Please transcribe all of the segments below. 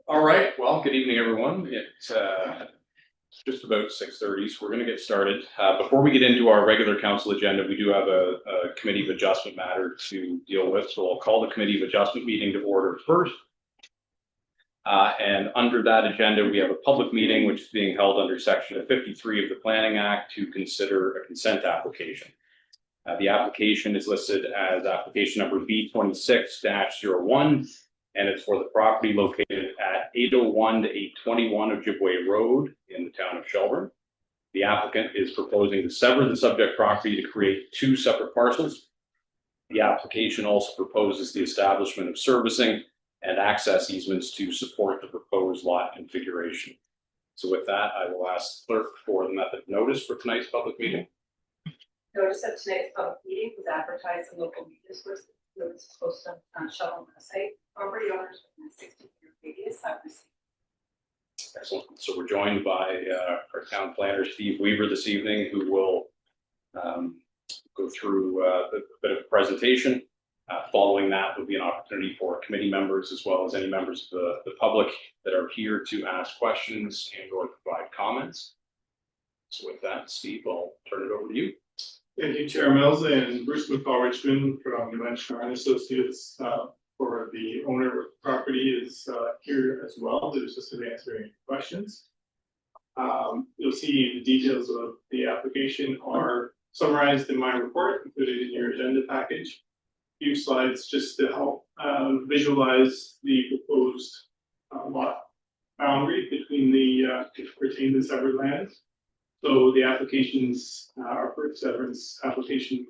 All right, well, good evening, everyone. It's just about 6:30, so we're going to get started. Before we get into our regular council agenda, we do have a committee of adjustment matter to deal with. So I'll call the committee of adjustment meeting to order first. And under that agenda, we have a public meeting which is being held under section 53 of the Planning Act to consider a consent application. The application is listed as application number B26-01. And it's for the property located at 801 to 821 Ojibway Road in the town of Shelburne. The applicant is proposing to sever the subject property to create two separate parcels. The application also proposes the establishment of servicing and access easements to support the proposed lot configuration. So with that, I will ask the clerk for the method of notice for tonight's public meeting. Notice of tonight's public meeting was advertised in local media sources. Notice is posted on Shelburne website. Property owners within a 60-year radius have received. Excellent. So we're joined by our town planner, Steve Weaver, this evening, who will go through a bit of a presentation. Following that will be an opportunity for committee members as well as any members of the public that are here to ask questions and or provide comments. So with that, Steve, I'll turn it over to you. Thank you, Chair Mills, and Bruce McCall-Richmond from Dimensionar and Associates for the owner of the property is here as well. There's just to answer any questions. You'll see the details of the application are summarized in my report, included in your agenda package. A few slides just to help visualize the proposed lot boundary between the retained and severed lands. So the applications are for severance application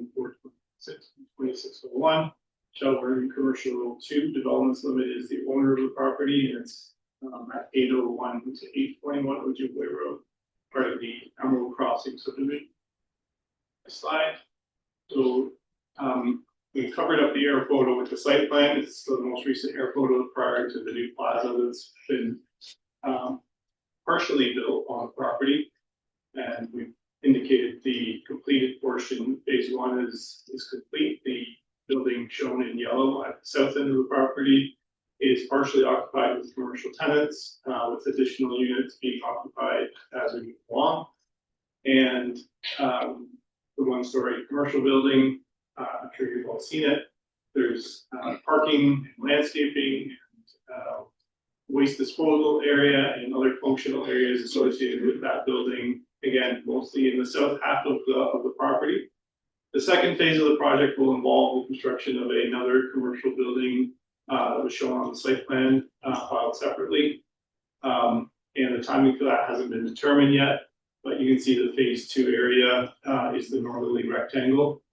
426-2601. Shelburne Commercial 2 Developments Limited is the owner of the property, and it's at 801 to 821 Ojibway Road, part of the Emerald Crossing subdivision. Next slide. So we covered up the air photo with the site plan. It's the most recent air photo prior to the new plaza that's been partially built on the property. And we've indicated the completed portion. Phase 1 is complete. The building shown in yellow at the south end of the property is partially occupied with commercial tenants, with additional units being occupied as we move along. And the one-story commercial building, I'm sure you've all seen it. There's parking, and landscaping, and waste disposal area, and other functional areas associated with that building. Again, mostly in the south half of the property. The second phase of the project will involve the construction of another commercial building that was shown on the site plan filed separately. And the timing for that hasn't been determined yet, but you can see the phase 2 area is the northerly rectangle.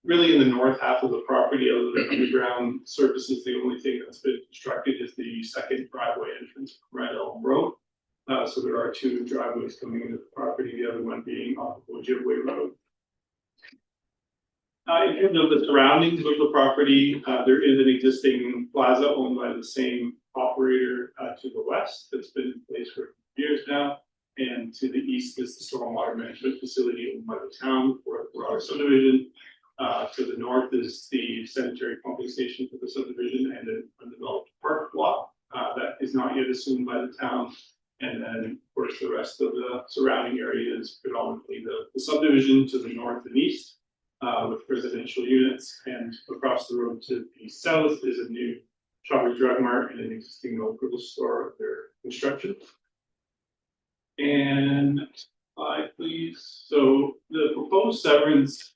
Really in the north half of the property, other than underground services, the only thing that's been constructed is the second driveway entrance from Red Elm Road. So there are two driveways coming into the property, the other one being off of Ojibway Road. In terms of the surroundings of the property, there is an existing plaza owned by the same operator to the west that's been in place for years now. And to the east is the stormwater management facility owned by the town for the broader subdivision. To the north is the sanitary pumping station for the subdivision and an undeveloped park lot that is not yet assumed by the town. And then, of course, the rest of the surrounding area is predominantly the subdivision to the north and east with residential units. And across the road to the south is a new Shoppers Drug Mart and an existing local store under construction. And next slide, please. So the proposed severance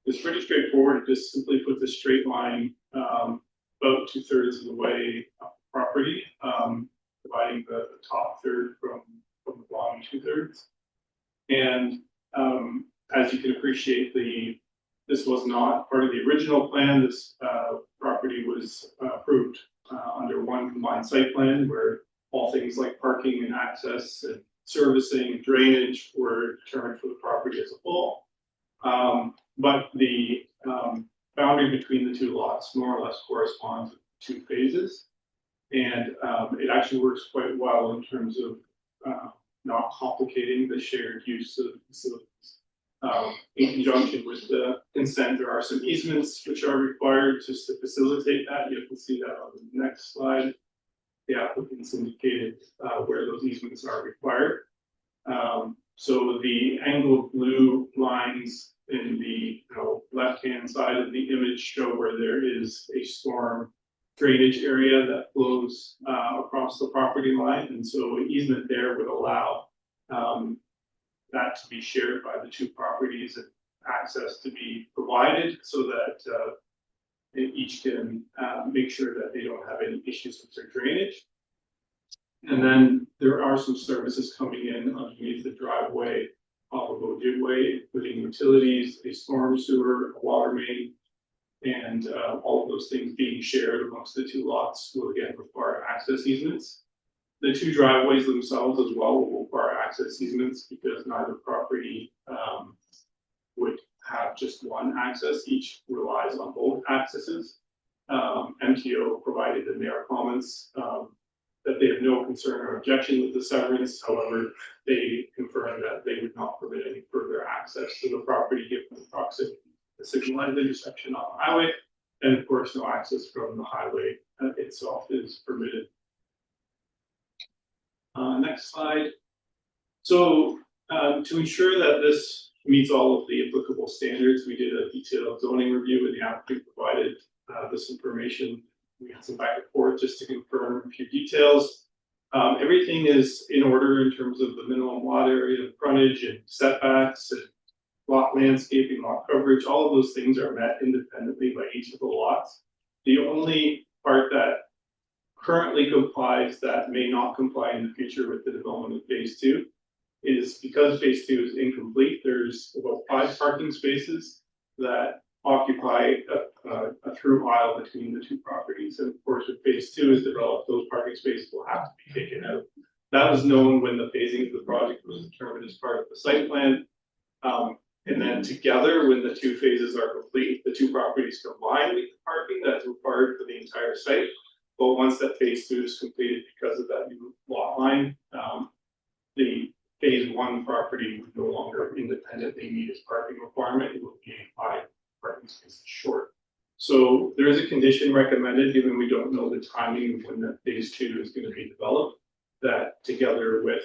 is pretty straightforward. It just simply puts a straight line about 2/3 of the way up the property. Dividing the top third from the bottom 2/3. And as you can appreciate, this was not part of the original plan. This property was approved under one combined site plan where all things like parking and access and servicing and drainage were determined for the property as a whole. But the boundary between the two lots more or less corresponds to 2 phases. And it actually works quite well in terms of not complicating the shared use of the facilities. In conjunction with the consent, there are some easements which are required just to facilitate that. You can see that on the next slide. the applicants indicated where those easements are required. So the angled blue lines in the left-hand side of the image show where there is a storm drainage area that flows across the property line, and so an easement there would allow that to be shared by the two properties and access to be provided so that they each can make sure that they don't have any issues with their drainage. And then there are some services coming in underneath the driveway off of Ojibway, including utilities, a storm sewer, a water main, and all of those things being shared amongst the two lots will again require access easements. The two driveways themselves as well will require access easements because neither property would have just one access. Each relies on both accesses. MTO provided in their comments that they have no concern or objection with the severance. However, they confirmed that they would not permit any further access to the property given the proximity to the signalized intersection on the highway. And of course, no access from the highway itself is permitted. Next slide. So to ensure that this meets all of the applicable standards, we did a detailed zoning review and the applicant provided this information. We had some back and forth just to confirm a few details. Everything is in order in terms of the minimum lot area, frontage and setbacks and lot landscaping, lot coverage. All of those things are met independently by each of the lots. The only part that currently complies that may not comply in the future with the development of phase 2 is because phase 2 is incomplete. There's about 5 parking spaces that occupy a through aisle between the two properties. And of course, if phase 2 is developed, those parking spaces will have to be taken out. That was known when the phasing of the project was determined as part of the site plan. And then together, when the two phases are complete, the two properties combine with the parking that's required for the entire site. But once that phase 2 is completed because of that new lot line, the phase 1 property would no longer independently meet its parking requirement. It will be 5 parking spaces short. So there is a condition recommended, given we don't know the timing of when that phase 2 is going to be developed, that together with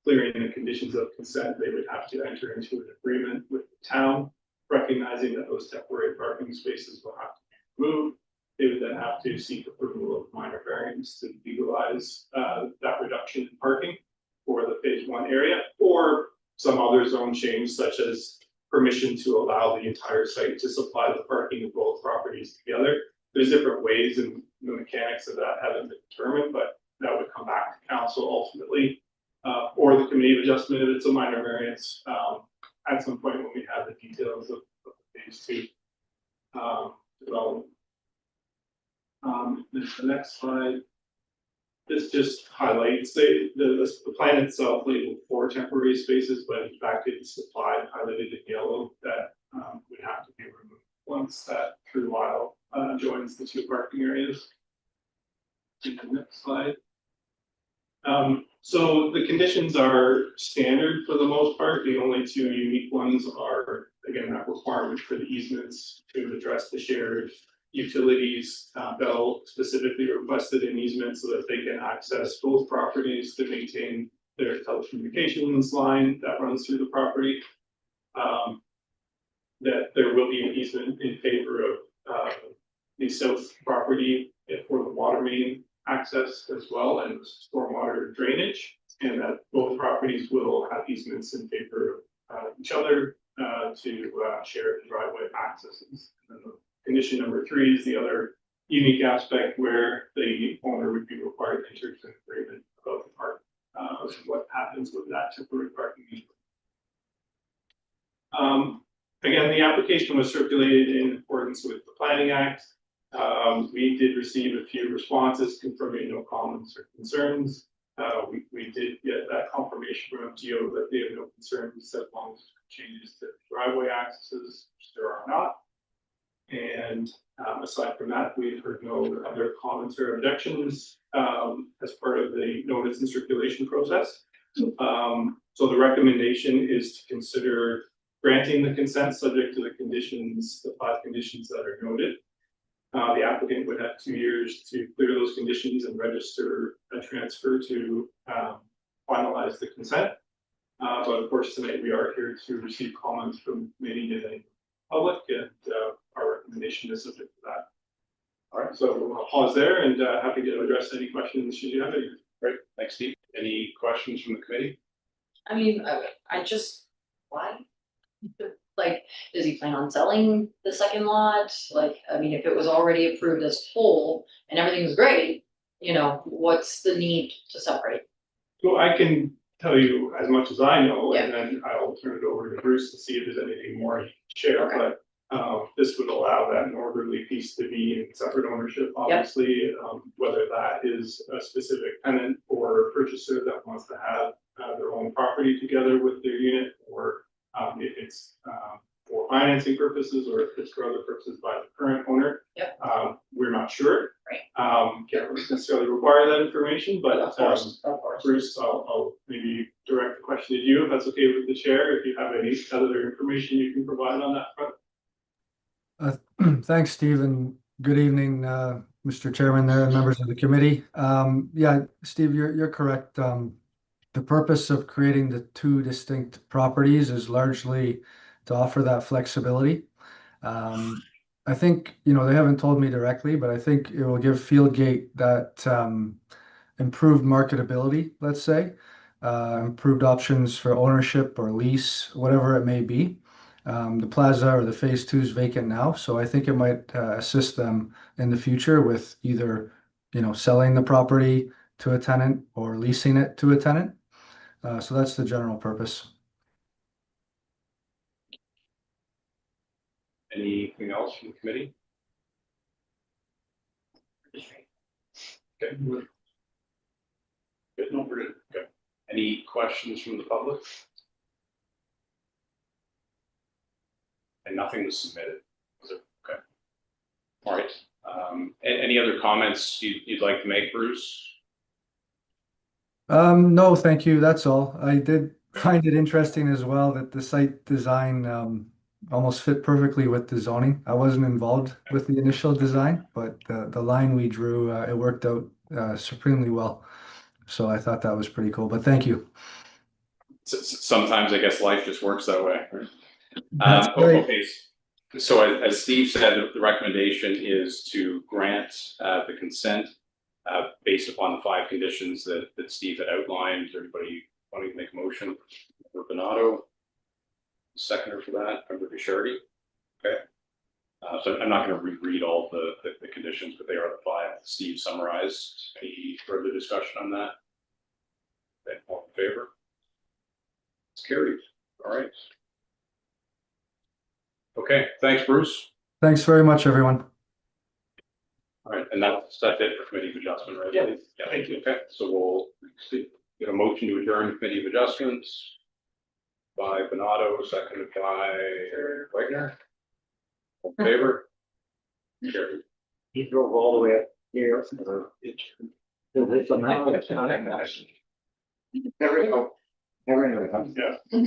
clearing the conditions of consent, they would have to enter into an agreement with the town, recognizing that those temporary parking spaces will have to be removed. They would then have to seek approval of minor variance to legalize that reduction in parking for the phase 1 area, or some other zone change, such as permission to allow the entire site to supply the parking of both properties together. There's different ways, and the mechanics of that haven't been determined, but that would come back to council ultimately, or the committee of adjustment if it's a minor variance at some point when we have the details of the phase 2 development. The next slide. This just highlights the plan itself labeled 4 temporary spaces, but in fact it's supplied highlighted in yellow that would have to be removed once that through aisle joins the 2 parking areas. The next slide. So the conditions are standard for the most part. The only 2 unique ones are, again, that requirement for the easements to address the shared utilities. Bell specifically requested an easement so that they can access both properties to maintain their telecommunications line that runs through the property. That there will be an easement in favor of the south property for the water main access as well and stormwater drainage, and that both properties will have easements in favor of each other to share the driveway accesses. And then condition number 3 is the other unique aspect where the owner would be required to enter into an agreement about the park, what happens with that temporary parking. Again, the application was circulated in accordance with the Planning Act. We did receive a few responses confirming no comments or concerns. We did get that confirmation from MTO that they have no concerns as long as changes to driveway accesses, which there are not. And aside from that, we've heard no other comments or objections as part of the notice and circulation process. So the recommendation is to consider granting the consent subject to the conditions, the 5 conditions that are noted. The applicant would have 2 years to clear those conditions and register a transfer to finalize the consent. But of course, tonight we are here to receive comments from many in the public, and our recommendation is subject to that. All right, so we'll pause there and happy to address any questions should you have any. Great, thanks, Steve. Any questions from the committee? I mean, I just, why? Like, does he plan on selling the second lot? Like, I mean, if it was already approved as whole and everything's great, you know, what's the need to separate? So I can tell you as much as I know, and then I'll turn it over to Bruce to see if there's anything more he can share, Okay. but this would allow that northerly piece to be in separate ownership, obviously, whether that is a specific tenant or a purchaser that wants to have their own property together with their unit, or if it's for financing purposes, or if it's for other purposes by the current owner. Yep. We're not sure. Right. Can't necessarily require that information, but Of course. Bruce, I'll maybe direct the question to you, if that's okay with the chair, if you have any other information you can provide on that front. Thanks, Steve, and good evening, Mr. Chairman there and members of the committee. Yeah, Steve, you're correct. The purpose of creating the two distinct properties is largely to offer that flexibility. I think, you know, they haven't told me directly, but I think it will give Fieldgate that improved marketability, let's say, improved options for ownership or lease, whatever it may be. The plaza or the phase 2 is vacant now, so I think it might assist them in the future with either, you know, selling the property to a tenant or leasing it to a tenant. So that's the general purpose. Anything else from the committee? Okay. Good, no, we're good. Okay. Any questions from the public? And nothing was submitted. Was it? Okay. All right. Any other comments you'd like to make, Bruce? No, thank you. That's all. I did find it interesting as well that the site design almost fit perfectly with the zoning. I wasn't involved with the initial design, but the line we drew, it worked out supremely well. So I thought that was pretty cool, but thank you. Sometimes I guess life just works that way. Right? That's great. Okay. So as Steve said, the recommendation is to grant the consent based upon the 5 conditions that Steve had outlined. Is everybody wanting to make a motion? Bernardo, seconder for that, member Bishardi. Okay. So I'm not going to reread all the conditions, but they are the 5 Steve summarized. Any further discussion on that? Okay, all in favor? It's carried. All right. Okay, thanks, Bruce. Thanks very much, everyone. All right, and that's it for committee of adjustment, right? Yeah. Thank you. Okay, so we'll get a motion to adjourn committee of adjustments by Bernardo, seconded by Wagner. All in favor? Carried. He drove all the way up here. Yeah,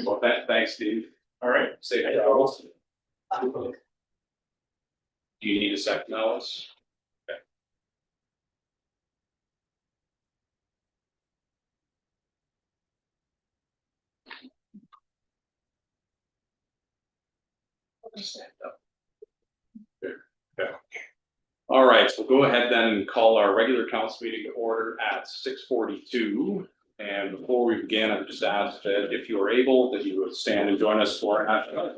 Well, thanks, Steve. all right. Safe travels. Do you need a second, Alice? Okay. Stand up. There. Okay. All right, so we'll go ahead then and call our regular council meeting to order at 6:42. And before we begin, I would just ask that if you are able, that you would stand and join us for our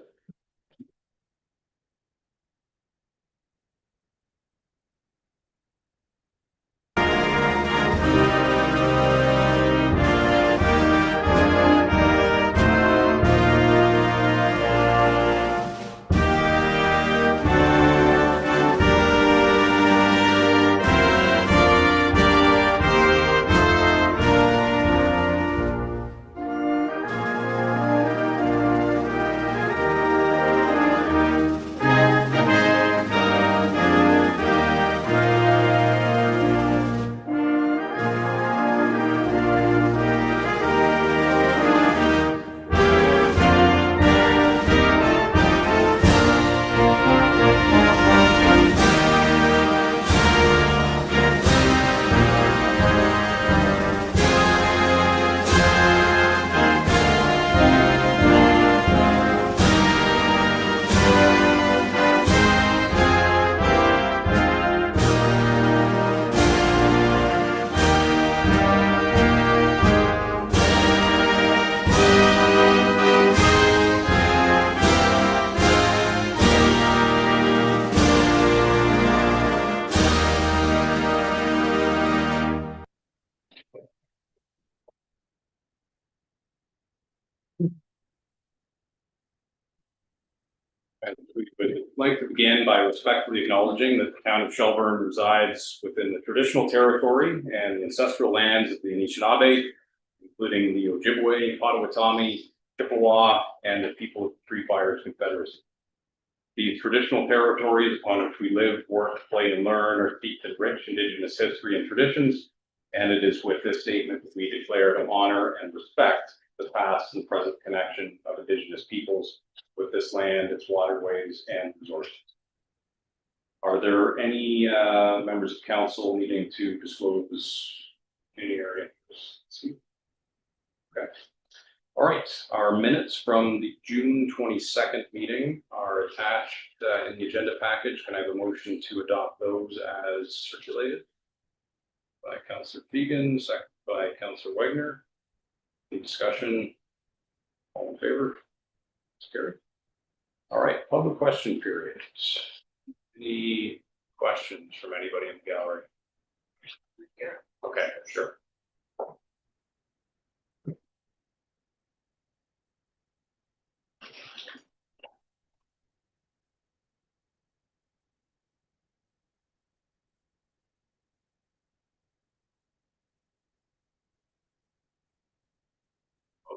And we would like to begin by respectfully acknowledging that the town of Shelburne resides within the traditional territory and the ancestral lands of the Anishinaabe, including the Ojibwe, Potawatomi, Chippewa, and the people of Three Fires Confederacy. These traditional territories upon which we live, work, play, and learn are steeped in rich Indigenous history and traditions, and it is with this statement that we declare to honor and respect the past and present connection of Indigenous peoples with this land, its waterways, and resources. Are there any members of council needing to disclose any area? Okay. All right, our minutes from the June 22nd meeting are attached in the agenda package. Can I have a motion to adopt those as circulated? By Councillor Fegan, second by Councillor Wagner. Any discussion? All in favor? It's carried. All right, public question period. Any questions from anybody in the gallery? Okay, sure. Oh,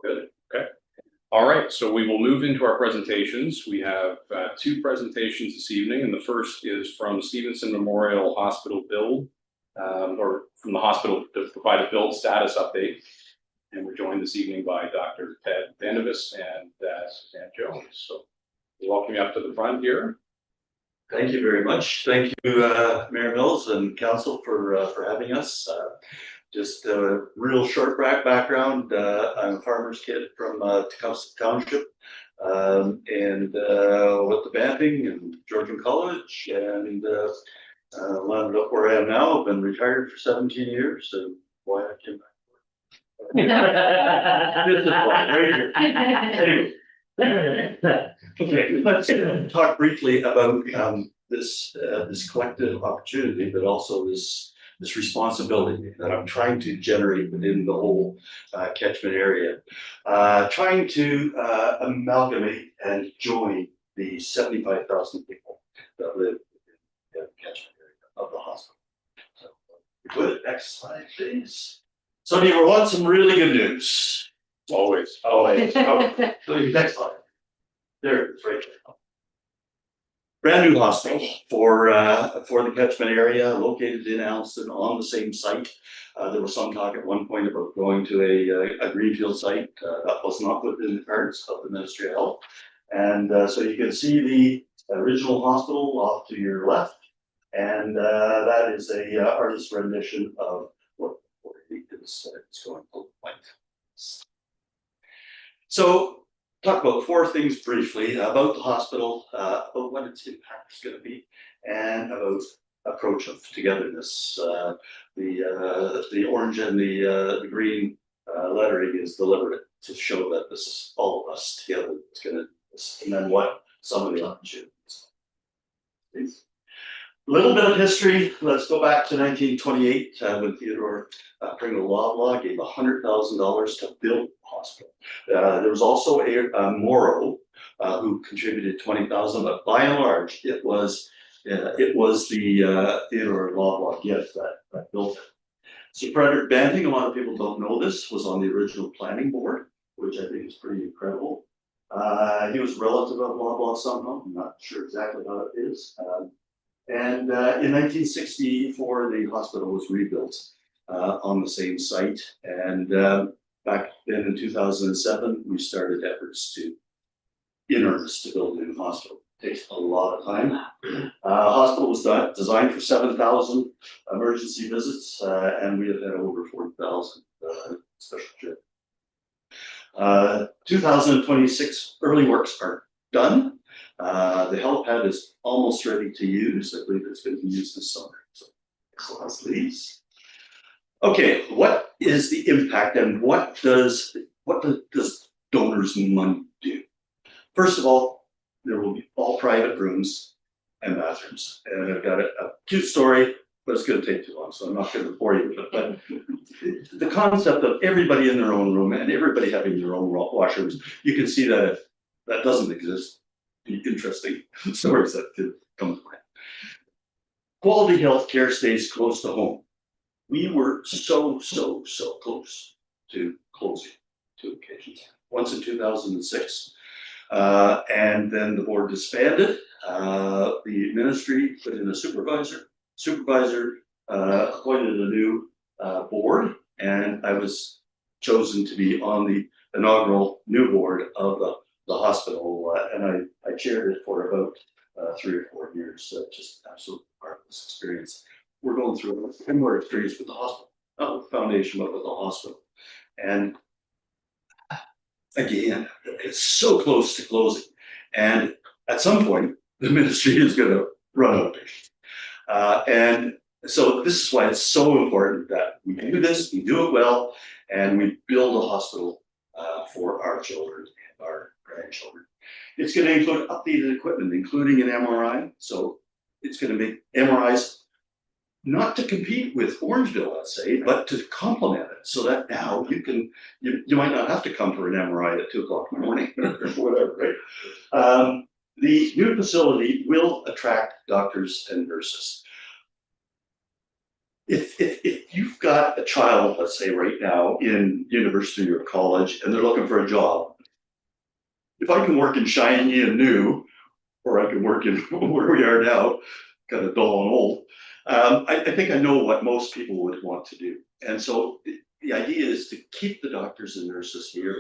good. Okay. All right, so we will move into our presentations. We have two presentations this evening, and the first is from Stevenson Memorial Hospital build, or from the hospital to provide a build status update. And we're joined this evening by Dr. Ted Vandevis and Suzanne Jones. So we welcome you up to the front here. Thank you very much. Thank you, Mayor Mills and Council for having us. Just a real short background. I'm a farmer's kid from Tecumseh Township, and went to Banting and Georgian College, and landed up where I am now. I've been retired for 17 years, and why I came back. This is why, right here. Anyway, okay, let's talk briefly about this collective opportunity, but also this responsibility that I'm trying to generate within the whole catchment area, trying to amalgamate and join the 75,000 people that live in the catchment area of the hospital. So, good. Next slide, please. So, do you want some really good news? Always. Always. Oh, so next slide. There it is, right there. Brand new hospital for the catchment area, located in Alliston on the same site. There was some talk at one point about going to a greenfield site. That was not within the cards of the Ministry of Health. And so you can see the original hospital off to your left, and that is a artist's rendition of what it is going to look like. So, talk about four things briefly about the hospital, about what its impact is going to be, and about approach of togetherness. The orange and the green lettering is deliberate to show that this is all of us together. It's going to, and then what some of the opportunities. Please. A little bit of history. Let's go back to 1928 when Theodore Pringle Loblaw gave $100,000 to build the hospital. There was also a Morrow who contributed $20,000, but by and large, it was the Theodore Loblaw gift that built it. So Frederick Banting, a lot of people don't know this, was on the original planning board, which I think is pretty incredible. He was a relative of Loblaw somehow. I'm not sure exactly how it is. And in 1964, the hospital was rebuilt on the same site. And back then in 2007, we started efforts in earnest to build a new hospital. It takes a lot of time. Hospital was designed for 7,000 emergency visits, and we have had over 40,000 special trips. 2026 early works are done. The helipad is almost ready to use. I believe it's going to be used this summer. So, next slide, please. Okay, what is the impact, and what does donors' money do? First of all, there will be all private rooms and bathrooms, and I've got a cute story, but it's going to take too long, so I'm not going to bore you with it. But the concept of everybody in their own room and everybody having their own washrooms, you can see that if that doesn't exist, the interesting stories that could come to mind. Quality healthcare stays close to home. We were so close to closing 2 occasions. Once in 2006, and then the board disbanded. The ministry put in a supervisor. Supervisor appointed a new board, and I was chosen to be on the inaugural new board of the hospital, and I chaired it for about 3 or 4 years. Just absolute marvelous experience. We're going through a similar experience with the hospital, not with the foundation, but with the hospital. And again, it's so close to closing. And at some point, the ministry is going to run out of patience. And so this is why it's so important that we do this, we do it well, and we build a hospital for our children and our grandchildren. It's going to include updated equipment, including an MRI. So it's going to make MRIs not to compete with Orangeville, let's say, but to complement it, so that now you might not have to come for an MRI at 2 o'clock in the morning or whatever, right? The new facility will attract doctors and nurses. If you've got a child, let's say right now in university or college, and they're looking for a job, if I can work in shiny and new, or I can work in where we are now, kind of dull and old, I think I know what most people would want to do. And so the idea is to keep the doctors and nurses here,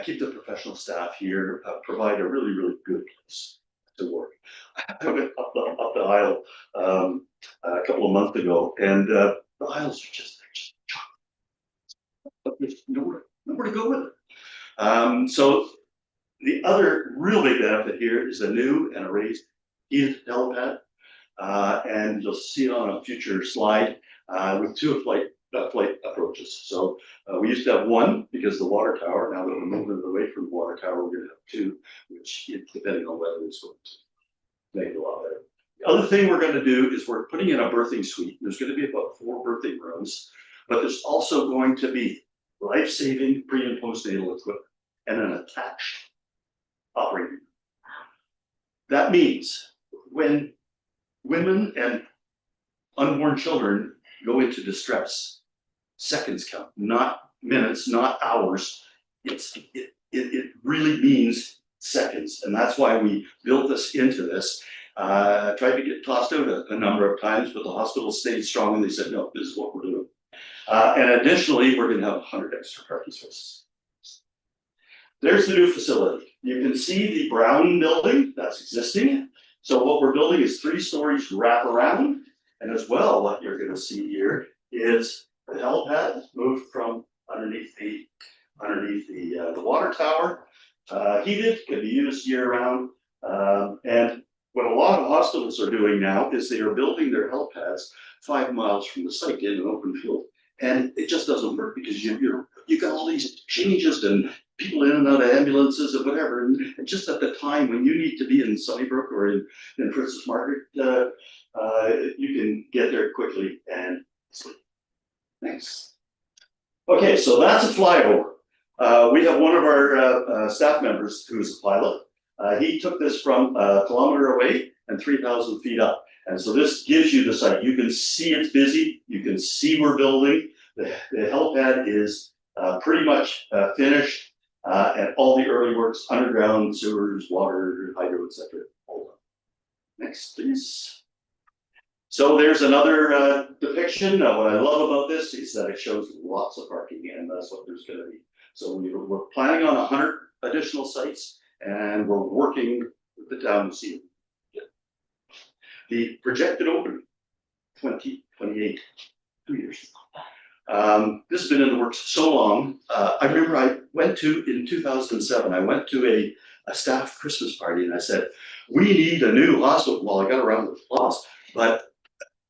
keep the professional staff here, provide a really, really good place to work. I went up the aisle a couple of months ago, and the aisles are just chocolate. But there's nowhere to go with it. So the other really big benefit here is a new and a raised heated helipad. And you'll see it on a future slide with 2 flight approaches. So we used to have 1 because the water tower. Now that we're moving away from the water tower, we're going to have 2, which, depending on whether it's going to make it a lot better. The other thing we're going to do is we're putting in a birthing suite. There's going to be about 4 birthing rooms, but there's also going to be life-saving pre and postnatal equipment and an attached operating room. That means when women and unborn children go into distress, seconds count, not minutes, not hours. It really means seconds, and that's why we built this into this. Tried to get tossed out a number of times, but the hospital stayed strong and they said, no, this is what we're doing. And additionally, we're going to have 100 extra parking spaces. There's the new facility. You can see the brown building that's existing. So what we're building is 3 stories wrap around, and as well, what you're going to see here is the helipad moved from underneath the water tower, heated, can be used year round, and what a lot of hospitals are doing now is they are building their helipads 5 miles from the site in an open field, and it just doesn't work because you got all these changes and people in and out of ambulances and whatever, and just at the time when you need to be in Sunnybrook or in Princess Margaret, you can get there quickly and sleep. Thanks. Okay, so that's a flyover. We have one of our staff members who's a pilot. He took this from a kilometer away and 3,000 feet up. And so this gives you the site. You can see it's busy. You can see we're building. The helipad is pretty much finished. And all the early works, underground, sewers, water, hydro, etc. All done. Next, please. So there's another depiction. What I love about this is that it shows lots of parking, and that's what there's going to be. So we're planning on 100 additional sites, and we're working with the town to see them. The projected opening, 2028, 2 years. This has been in the works so long. I remember I went to, in 2007, I went to a staff Christmas party and I said, we need a new hospital. Well, I got around with applause, but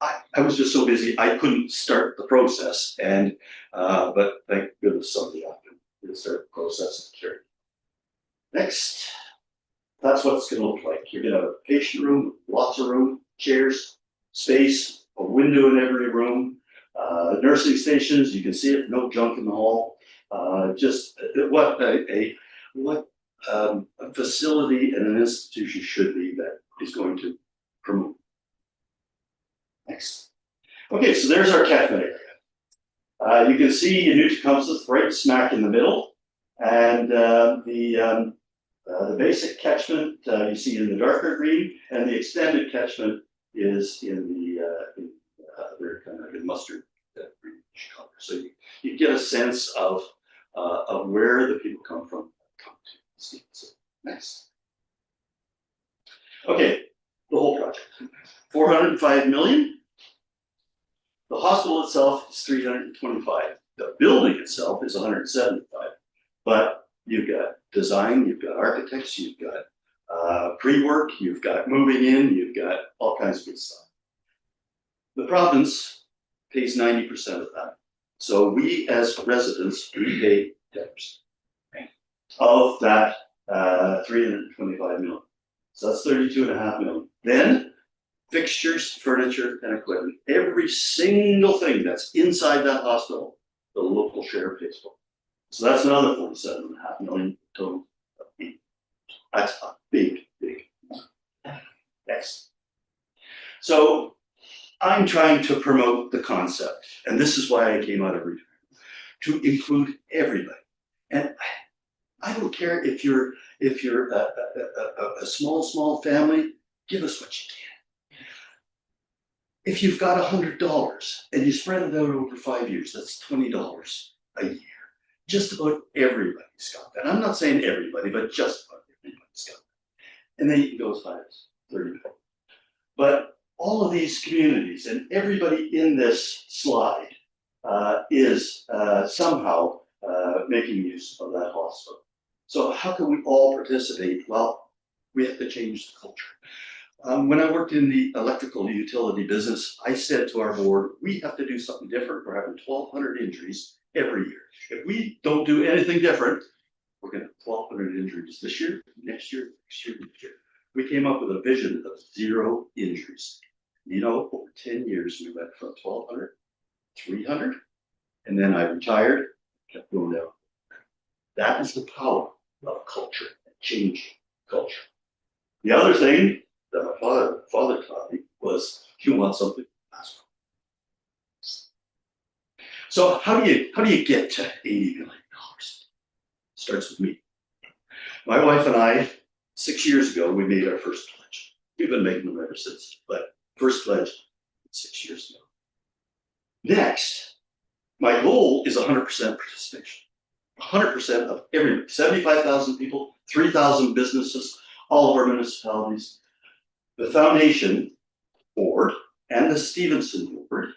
I was just so busy, I couldn't start the process. And, but thank goodness somebody else did start the process and carry it. Next, that's what it's gonna look like. You're gonna have a patient room, lots of room, chairs, space, a window in every room. Nursing stations, you can see it, no junk in the hall. Just what a facility and an institution should be that is going to promote. Next. Okay, so there's our catchment area. You can see Newtecumseth right smack in the middle, and the basic catchment you see in the darker green, and the extended catchment is in the other kind of mustard greenish color. So you get a sense of where the people come from. So, next. Okay, the whole project. 405 million. The hospital itself is 325. The building itself is 175. But you've got design, you've got architects, you've got pre-work, you've got moving in, you've got all kinds of good stuff. The province pays 90% of that. So we as residents, we pay 10% of that 325 million. So that's 32.5 million. Then fixtures, furniture, and equipment. Every single thing that's inside that hospital, the local share pays for. So that's another 47.5 million total. That's a big, big amount. Next. So I'm trying to promote the concept, and this is why I came out of retirement, to include everybody. And I don't care if you're a small family, give us what you can. If you've got $100 and you spread it out over 5 years, that's $20 a year. Just about everybody's got that. I'm not saying everybody, but just about everybody's got that. And then you can go as high as 30. But all of these communities and everybody in this slide is somehow making use of that hospital. So how can we all participate? Well, we have to change the culture. When I worked in the electrical utility business, I said to our board, we have to do something different. We're having 1,200 injuries every year. If we don't do anything different, we're going to have 1,200 injuries this year, next year, next year, next year. We came up with a vision of 0 injuries. You know, over 10 years, we went from 1,200, 300, and then I retired, kept going down. That is the power of culture, changing culture. The other thing that my father taught me was, you want something, ask for it. So how do you get to $80 million? Starts with me. My wife and I, 6 years ago, we made our first pledge. We've been making them ever since, but first pledge 6 years ago. Next, my goal is 100% participation. 100% of everybody, 75,000 people, 3,000 businesses, all of our municipalities, the foundation board and the Stevenson board.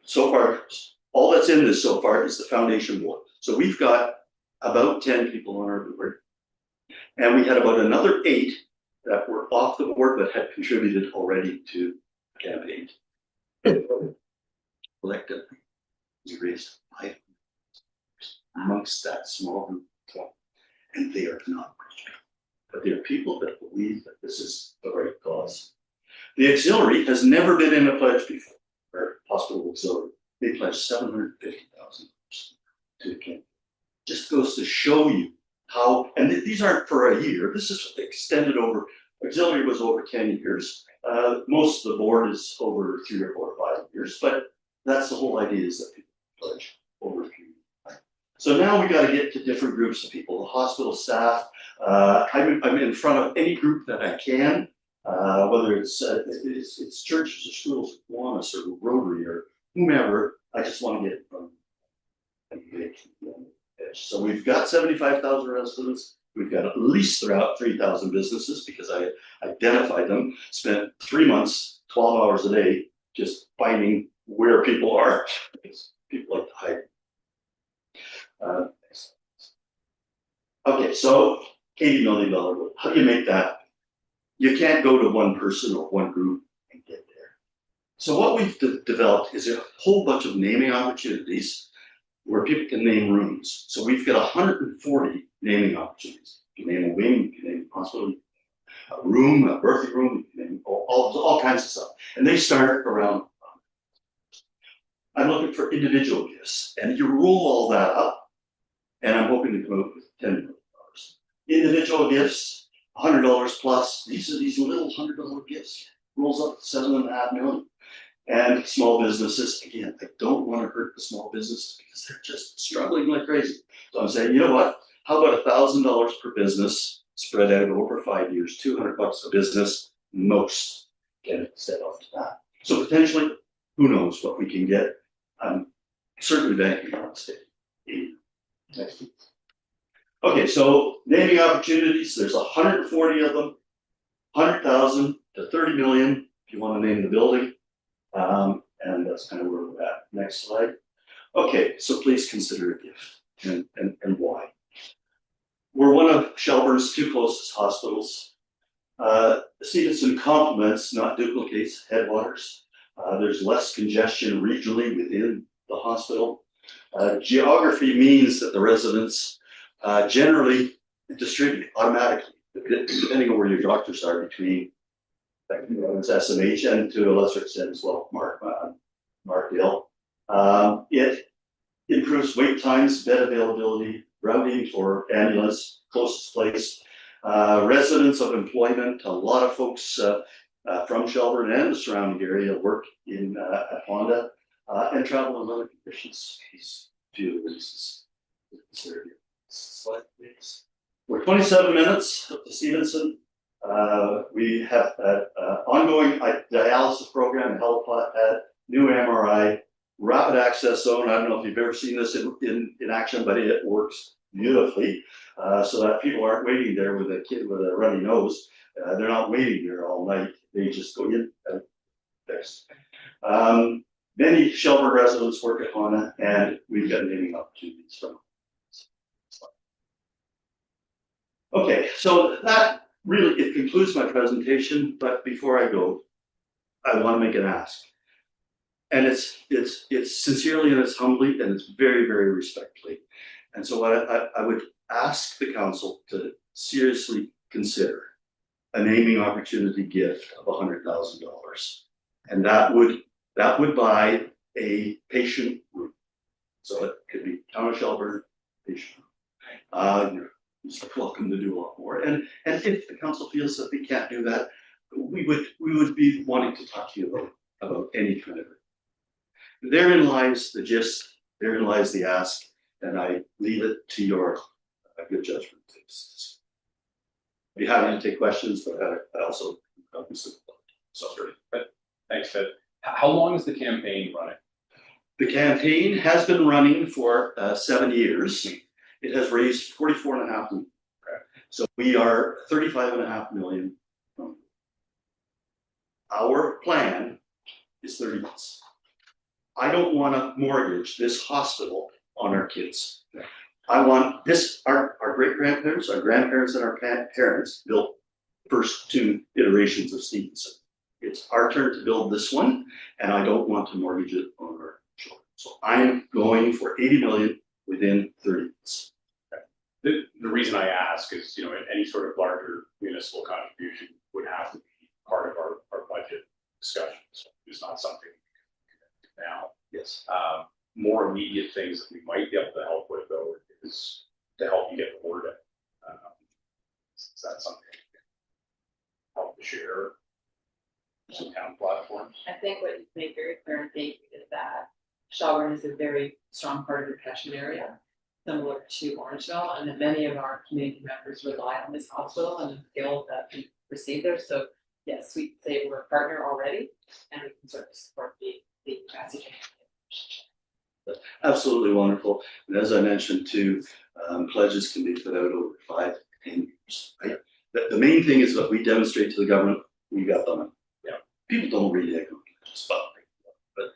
So far, all that's in this so far is the foundation board. So we've got about 10 people on our board, and we had about another 8 that were off the board but had contributed already to the campaign. Collectively, we raised $5 amongst that small group of 12, and they are not rich people, but they are people that believe that this is the right cause. The auxiliary has never been in a pledge before, or hospital auxiliary. They pledged $750,000 to the campaign. Just goes to show you how, and these aren't for a year. This is extended over. Auxiliary was over 10 years. Most of the board is over 3 or 4 or 5 years, but that's the whole idea, is that people pledge over 3 years. So now we got to get to different groups of people. The hospital staff. I'm in front of any group that I can, whether it's churches or schools, Kiwanis or Rotary or whomever. I just want to get in front of them. So we've got 75,000 residents. We've got at least 3,000 businesses, because I identified them, spent 3 months, 12 hours a day, just finding where people are, because people like to hide. Okay, so $80 million goal. How do you make that? You can't go to one person or one group and get there. So what we've developed is a whole bunch of naming opportunities where people can name rooms. So we've got 140 naming opportunities. You can name a wing, you can name a hospital, a room, a birthing room, you can name all kinds of stuff. And they start around. I'm looking for individual gifts, and you roll all that up, and I'm hoping to come up with $10 million. individual gifts, $100 plus, these are these little $100 gifts, rolls up to 7.5 million. And small businesses, again, I don't want to hurt the small businesses because they're just struggling like crazy. So I'm saying, you know what, how about $1,000 per business spread out over 5 years, $200 a business, most get it set off to that. So potentially, who knows what we can get. I'm certainly banking on the state. Next. Okay, so naming opportunities, there's 140 of them, 100,000 to 30 million, if you want to name the building. And that's kind of where we're at. Next slide. Okay, so please consider a gift and why. We're one of Shelburne's 2 closest hospitals. Stevenson complements, not duplicates, Headwaters. There's less congestion regionally within the hospital. Geography means that the residents generally distribute automatically, depending on where your doctors are between it's SMH and to a lesser extent as well, Markdale. It improves wait times, bed availability, routing for ambulance, closest place, residents of employment. A lot of folks from Shelburne and the surrounding area work in at Honda and travel in other conditions. These few reasons. Slide, please. We're 27 minutes up to Stevenson. We have an ongoing dialysis program, health pad, new MRI, rapid access zone. I don't know if you've ever seen this in action, but it works beautifully. So that people aren't waiting there with a kid with a runny nose. They're not waiting there all night. They just go in and fix. Many Shelburne residents work at HANA, and we've got naming opportunities from. Okay, so that really, it concludes my presentation, but before I go, I want to make an ask. And it's sincerely and it's humbly and it's very, very respectfully. And so I would ask the council to seriously consider a naming opportunity gift of $100,000. And that would buy a patient room. So it could be Town of Shelburne patient room. You're welcome to do a lot more. And if the council feels that they can't do that, we would be wanting to talk to you about any kind of it. Therein lies the gist, therein lies the ask, and I leave it to your good judgment. I'd be happy to take questions, but I also sorry. Thanks, Ted. How long is the campaign running? The campaign has been running for 7 years. It has raised 44.5 million. So we are 35.5 million. Our plan is 30 months. I don't want to mortgage this hospital on our kids. I want this, our great grandparents, our grandparents, and our parents built the first 2 iterations of Stevenson. It's our turn to build this one, and I don't want to mortgage it on our children. So I'm going for 80 million within 30 months. The reason I ask is, any sort of larger municipal contribution would have to be part of our budget discussion. So it's not something we can do now. Yes. More immediate things that we might be able to help with, though, is to help you get the word out. Is that something you can help to share? Some town platforms. I think what you made very clear, I think, is that Shelburne is a very strong part of the catchment area, similar to Orangeville, and that many of our community members rely on this hospital and the skills that we receive there. So yes, we say we're a partner already, and we can sort of support the messaging. Absolutely wonderful. And as I mentioned too, pledges can be put out over 5 to 10 years. Right? The main thing is that we demonstrate to the government we got them. Yeah. People don't read the pledges, but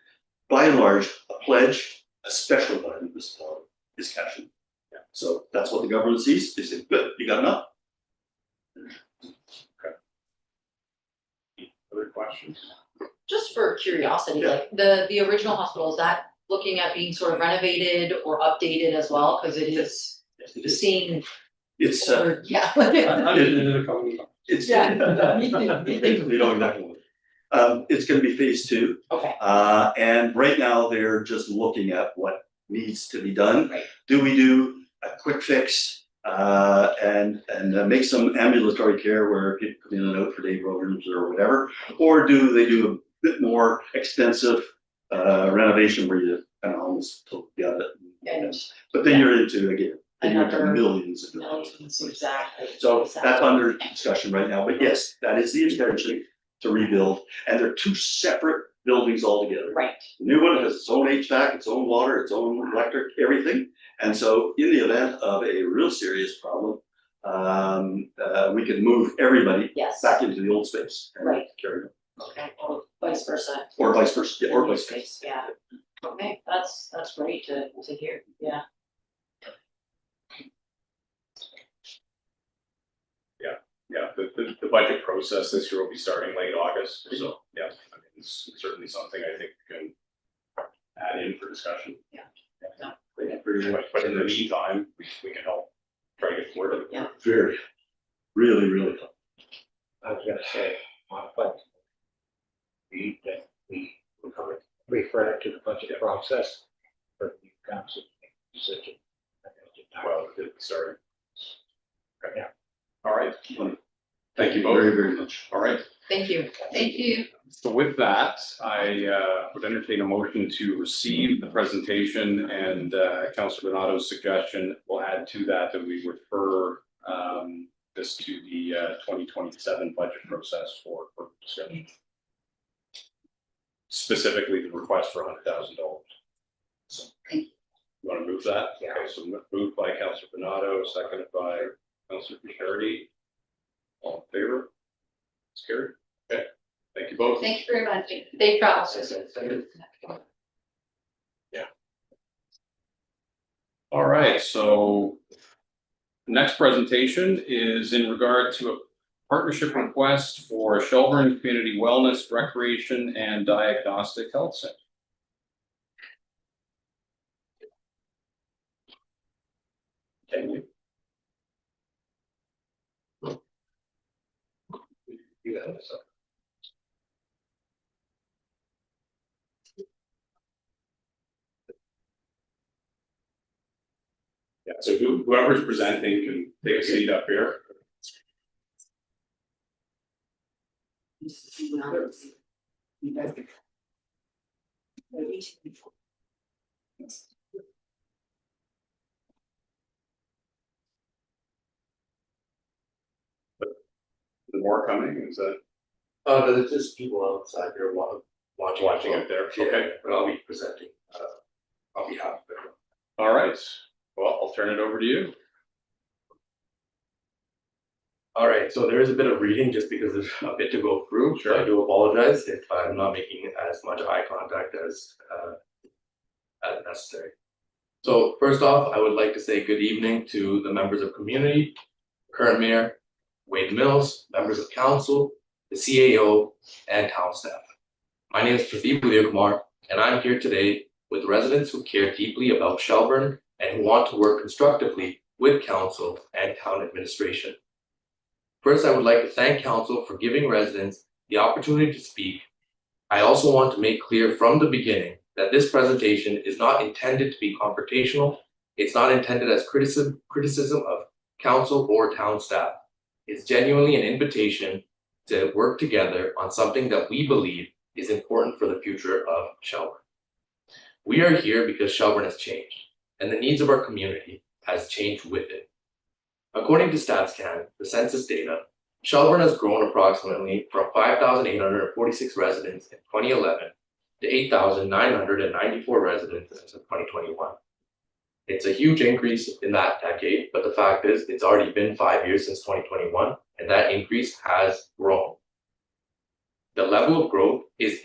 by and large, a pledge, especially by the municipality, is cashing. Yeah. So that's what the government sees. They say, good, you got enough. Okay. Other questions? Just for curiosity, like the original hospital, is that looking at being sort of renovated or updated as well? Because it is Yes, it is. seeing, It's yeah. it's Yeah. you know exactly what. It's going to be phase 2. Okay. And right now they're just looking at what needs to be done. Right. Do we do a quick fix and make some ambulatory care where people come in and out for day programs or whatever? Or do they do a bit more extensive renovation where you kind of almost totally got it? And But then you're into, again, then you're into Another millions of millions, dollars. exactly. So Exactly. that's under discussion right now, but yes, that is the intention to rebuild, and they're two separate buildings altogether. Right, The new one has its own HVAC, its own water, its own electric, everything. And so in the event of a real serious problem, we can move everybody yes. back into the old space. and Right. Carry on. Okay, or vice versa. Or vice versa, yeah, or New vice versa. space, yeah. Okay, that's great to hear, yeah. Yeah, the budget process this year will be starting late August, so, yeah, I mean, it's certainly something I think we can add in for discussion. Yeah. But in the meantime, we can help try to get word. Yeah. Very, really, really tough. I was gonna say, but we refer to the budget process for the council decision. Well, it started. Okay. Yeah. All right. Thank you both. Very, very much. All right. Thank you. Thank you. So with that, I would entertain a motion to receive the presentation, and Councilor Donato's suggestion will add to that we refer this to the 2027 budget process for discussion. Specifically, the request for $100,000. So, Thank you. you want to move that? Yeah. Okay, so moved by Councilor Donato, seconded by Councilor Charity. All in favor? It's carried. Okay, thank you both. Thank you very much. Safe travels. All right, so next presentation is in regard to a partnership request for Shelburne Community Wellness, Recreation, and Diagnostic Health Center. Can you? You got this up. Yeah, so whoever's presenting can take a seat up here. The more coming, is that No, there's just people outside here watching it there? Okay, but I'll be presenting, on behalf of everyone. all right. Well, I'll turn it over to you. All right, so there is a bit of reading just because there's a bit to go through. So I Sure. do apologize if I'm not making as much eye contact as necessary. So first off, I would like to say good evening to the members of community, current mayor, Wade Mills, members of council, the CAO, and town staff. My name is Pradeep Udaykumar, and I'm here today with residents who care deeply about Shelburne and who want to work constructively with council and town administration. First, I would like to thank council for giving residents the opportunity to speak. I also want to make clear from the beginning that this presentation is not intended to be confrontational. It's not intended as criticism of council or town staff. It's genuinely an invitation to work together on something that we believe is important for the future of Shelburne. We are here because Shelburne has changed, and the needs of our community has changed with it. According to StatsCan, the census data, Shelburne has grown approximately from 5,846 residents in 2011 to 8,994 residents as of 2021. It's a huge increase in that decade, but the fact is, it's already been 5 years since 2021, and that increase has grown. The level of growth is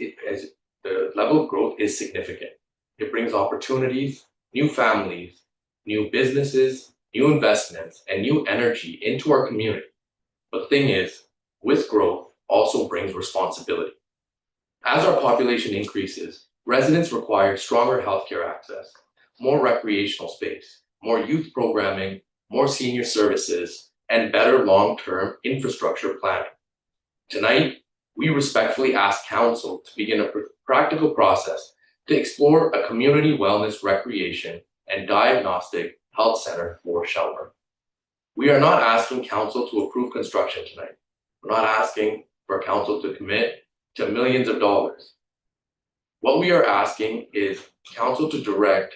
significant. It brings opportunities, new families, new businesses, new investments, and new energy into our community. But the thing is, with growth also brings responsibility. As our population increases, residents require stronger healthcare access, more recreational space, more youth programming, more senior services, and better long-term infrastructure planning. Tonight, we respectfully ask council to begin a practical process to explore a community wellness, recreation, and diagnostic health center for Shelburne. We are not asking council to approve construction tonight. We're not asking for council to commit to millions of dollars. What we are asking is council to direct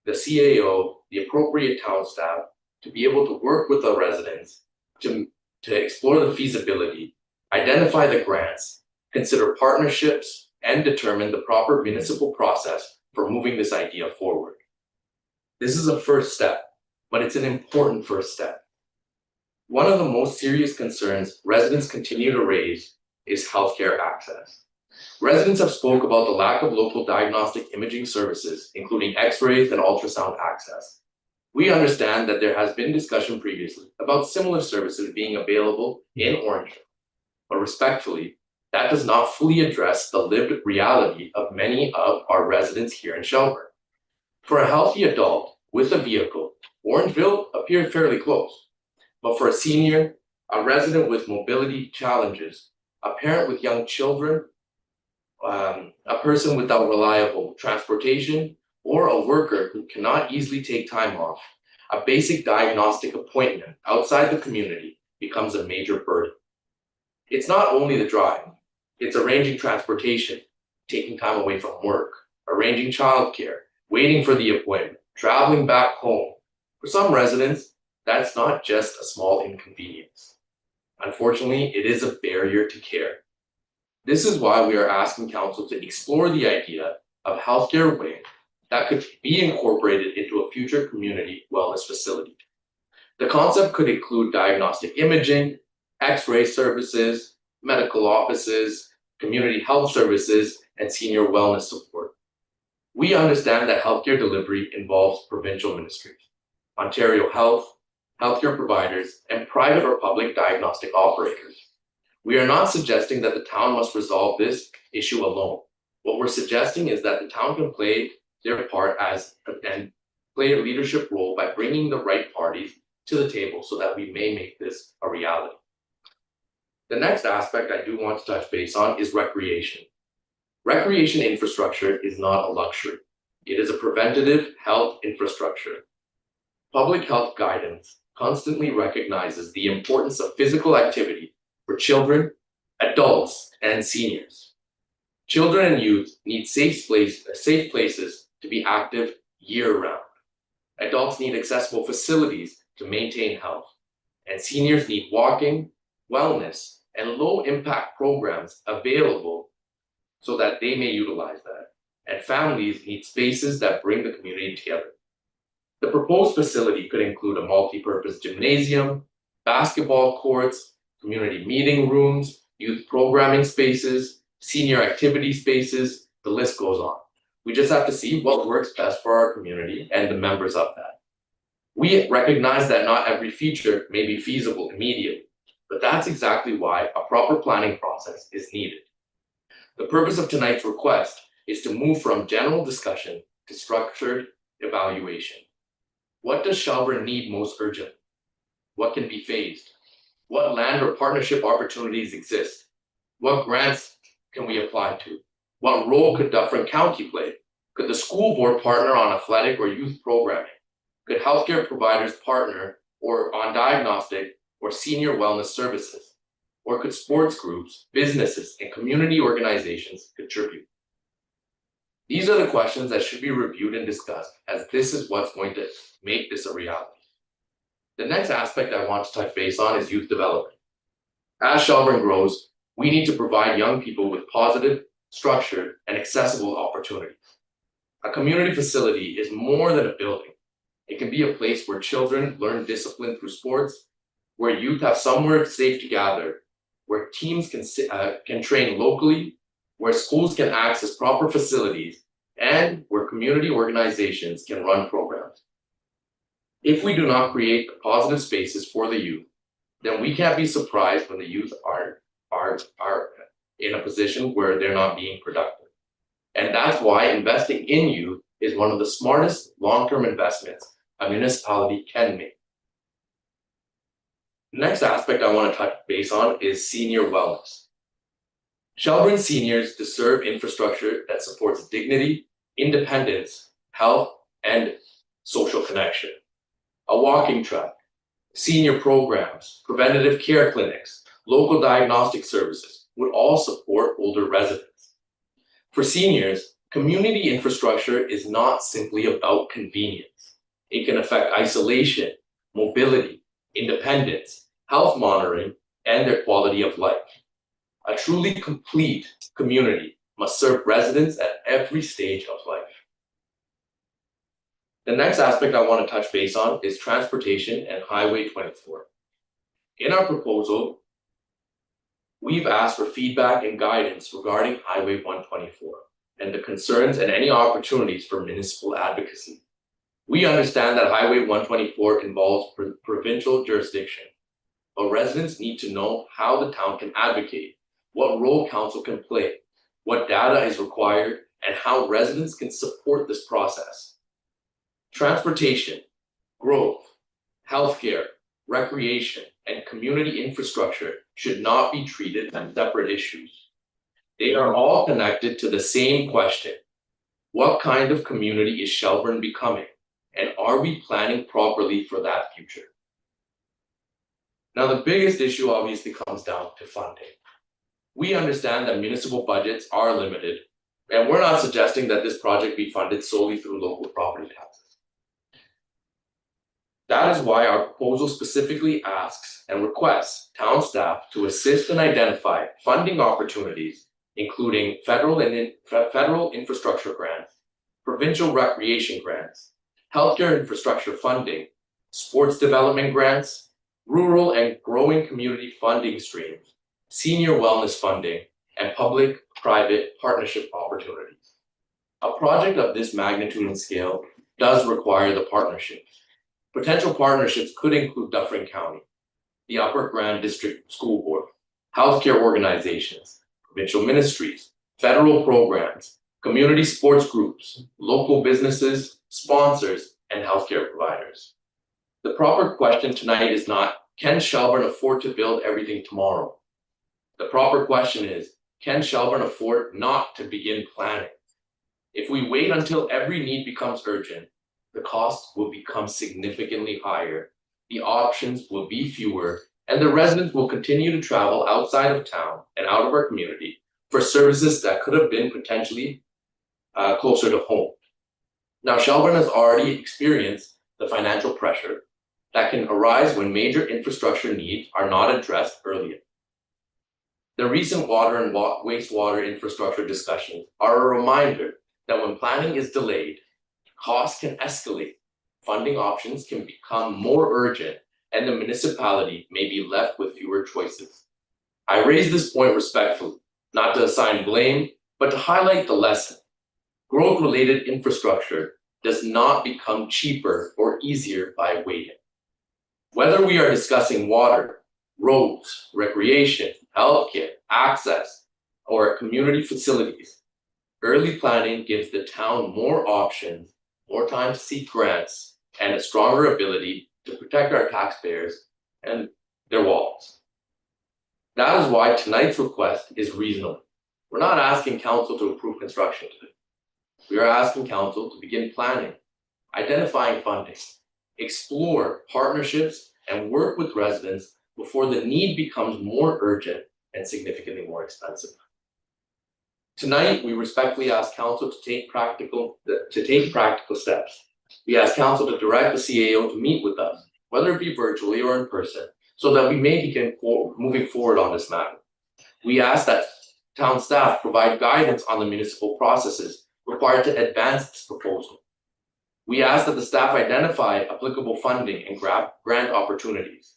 the CAO, the appropriate town staff, to be able to work with the residents to explore the feasibility, identify the grants, consider partnerships, and determine the proper municipal process for moving this idea forward. This is a first step, but it's an important first step. One of the most serious concerns residents continue to raise is healthcare access. Residents have spoke about the lack of local diagnostic imaging services, including x-rays and ultrasound access. We understand that there has been discussion previously about similar services being available in Orangeville, but respectfully, that does not fully address the lived reality of many of our residents here in Shelburne. For a healthy adult with a vehicle, Orangeville appeared fairly close, but for a senior, a resident with mobility challenges, a parent with young children, a person without reliable transportation, or a worker who cannot easily take time off, a basic diagnostic appointment outside the community becomes a major burden. It's not only the drive, it's arranging transportation, taking time away from work, arranging childcare, waiting for the appointment, traveling back home. For some residents, that's not just a small inconvenience. Unfortunately, it is a barrier to care. This is why we are asking council to explore the idea of healthcare wing that could be incorporated into a future community wellness facility. The concept could include diagnostic imaging, x-ray services, medical offices, community health services, and senior wellness support. We understand that healthcare delivery involves provincial ministries, Ontario Health, healthcare providers, and private or public diagnostic operators. We are not suggesting that the town must resolve this issue alone. What we're suggesting is that the town can play their part and play a leadership role by bringing the right parties to the table so that we may make this a reality. The next aspect I do want to touch base on is recreation. Recreation infrastructure is not a luxury. It is a preventative health infrastructure. Public health guidance constantly recognizes the importance of physical activity for children, adults, and seniors. Children and youth need safe places to be active year-round. Adults need accessible facilities to maintain health, and seniors need walking, wellness, and low-impact programs available so that they may utilize that. And families need spaces that bring the community together. The proposed facility could include a multi-purpose gymnasium, basketball courts, community meeting rooms, youth programming spaces, senior activity spaces, the list goes on. We just have to see what works best for our community and the members of that. We recognize that not every feature may be feasible immediately, but that's exactly why a proper planning process is needed. The purpose of tonight's request is to move from general discussion to structured evaluation. What does Shelburne need most urgently? What can be phased? What land or partnership opportunities exist? What grants can we apply to? What role could Dufferin County play? Could the school board partner on athletic or youth programming? Could healthcare providers partner or on diagnostic or senior wellness services? Or could sports groups, businesses, and community organizations contribute? These are the questions that should be reviewed and discussed, as this is what's going to make this a reality. The next aspect I want to touch base on is youth development. As Shelburne grows, we need to provide young people with positive, structured, and accessible opportunities. A community facility is more than a building. It can be a place where children learn discipline through sports, where youth have somewhere safe to gather, where teams can train locally, where schools can access proper facilities, and where community organizations can run programs. If we do not create positive spaces for the youth, then we can't be surprised when the youth are in a position where they're not being productive. And that's why investing in youth is one of the smartest long-term investments a municipality can make. The next aspect I want to touch base on is senior wellness. Shelburne seniors deserve infrastructure that supports dignity, independence, health, and social connection. A walking track, Senior programs, preventative care clinics, local diagnostic services would all support older residents. For seniors, community infrastructure is not simply about convenience. It can affect isolation, mobility, independence, health monitoring, and their quality of life. A truly complete community must serve residents at every stage of life. The next aspect I want to touch base on is transportation and Highway 24. In our proposal, we've asked for feedback and guidance regarding Highway 124 and the concerns and any opportunities for municipal advocacy. We understand that Highway 124 involves provincial jurisdiction, but residents need to know how the town can advocate, what role council can play, what data is required, and how residents can support this process. Transportation, growth, healthcare, recreation, and community infrastructure should not be treated as separate issues. They are all connected to the same question: what kind of community is Shelburne becoming, and are we planning properly for that future? Now, the biggest issue obviously comes down to funding. We understand that municipal budgets are limited, and we're not suggesting that this project be funded solely through local property taxes. That is why our proposal specifically asks and requests town staff to assist and identify funding opportunities, including federal infrastructure grants, provincial recreation grants, healthcare infrastructure funding, sports development grants, rural and growing community funding streams, senior wellness funding, and public-private partnership opportunities. A project of this magnitude and scale does require the partnerships. Potential partnerships could include Dufferin County, the Upper Grand District School Board, healthcare organizations, provincial ministries, federal programs, community sports groups, local businesses, sponsors, and healthcare providers. The proper question tonight is not, can Shelburne afford to build everything tomorrow? The proper question is, can Shelburne afford not to begin planning? If we wait until every need becomes urgent, the costs will become significantly higher, the options will be fewer, and the residents will continue to travel outside of town and out of our community for services that could have been potentially closer to home. Now, Shelburne has already experienced the financial pressure that can arise when major infrastructure needs are not addressed earlier. The recent water and wastewater infrastructure discussions are a reminder that when planning is delayed, costs can escalate, funding options can become more urgent, and the municipality may be left with fewer choices. I raise this point respectfully, not to assign blame, but to highlight the lesson. Growth-related infrastructure does not become cheaper or easier by waiting. Whether we are discussing water, roads, recreation, healthcare, access, or community facilities, early planning gives the town more options, more time to seek grants, and a stronger ability to protect our taxpayers and their wallets. That is why tonight's request is reasonable. We're not asking council to approve construction today. We are asking council to begin planning, identifying funding, explore partnerships, and work with residents before the need becomes more urgent and significantly more expensive. Tonight, we respectfully ask council to take practical steps. We ask council to direct the CAO to meet with us, whether it be virtually or in person, so that we may begin moving forward on this matter. We ask that town staff provide guidance on the municipal processes required to advance this proposal. We ask that the staff identify applicable funding and grant opportunities.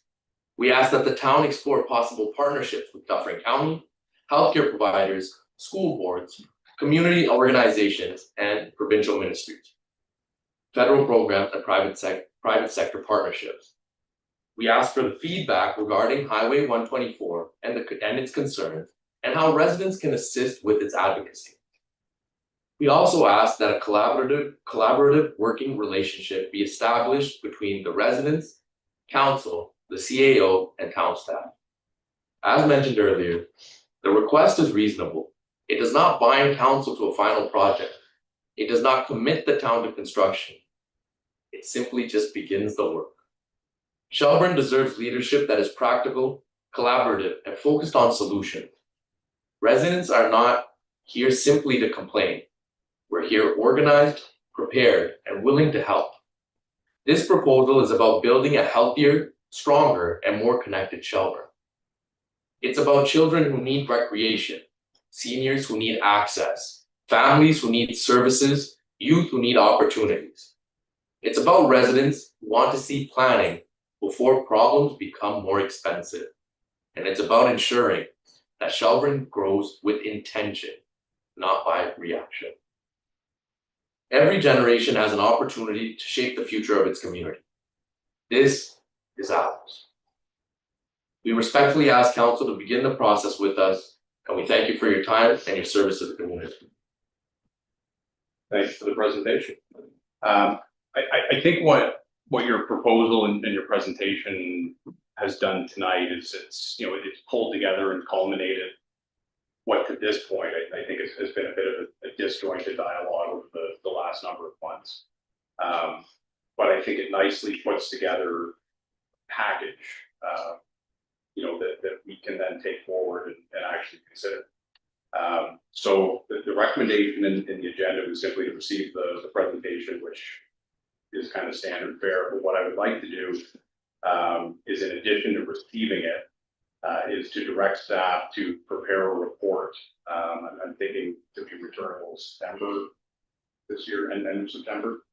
We ask that the town explore possible partnerships with Dufferin County, healthcare providers, school boards, community organizations, and provincial ministries, federal programs, and private sector partnerships. We ask for the feedback regarding Highway 124 and its concerns, and how residents can assist with its advocacy. We also ask that a collaborative working relationship be established between the residents, council, the CAO, and town staff. As mentioned earlier, the request is reasonable. It does not bind council to a final project. It does not commit the town to construction. It simply just begins the work. Shelburne deserves leadership that is practical, collaborative, and focused on solutions. Residents are not here simply to complain. We're here organized, prepared, and willing to help. This proposal is about building a healthier, stronger, and more connected Shelburne. It's about children who need recreation, seniors who need access, families who need services, youth who need opportunities. It's about residents who want to see planning before problems become more expensive. And it's about ensuring that Shelburne grows with intention, not by reaction. Every generation has an opportunity to shape the future of its community. This is ours. We respectfully ask Council to begin the process with us, and we thank you for your time and your service to the community. Thanks for the presentation. I think what your proposal and your presentation has done tonight is it's pulled together and culminated what to this point I think has been a bit of a disjointed dialogue over the last number of months. But I think it nicely puts together a package, that we can then take forward and actually consider. So the recommendation in the agenda was simply to receive the presentation, which is kind of standard fare. But what I would like to do is, in addition to receiving it, is to direct staff to prepare a report. I'm thinking to be returnable September this year and then September.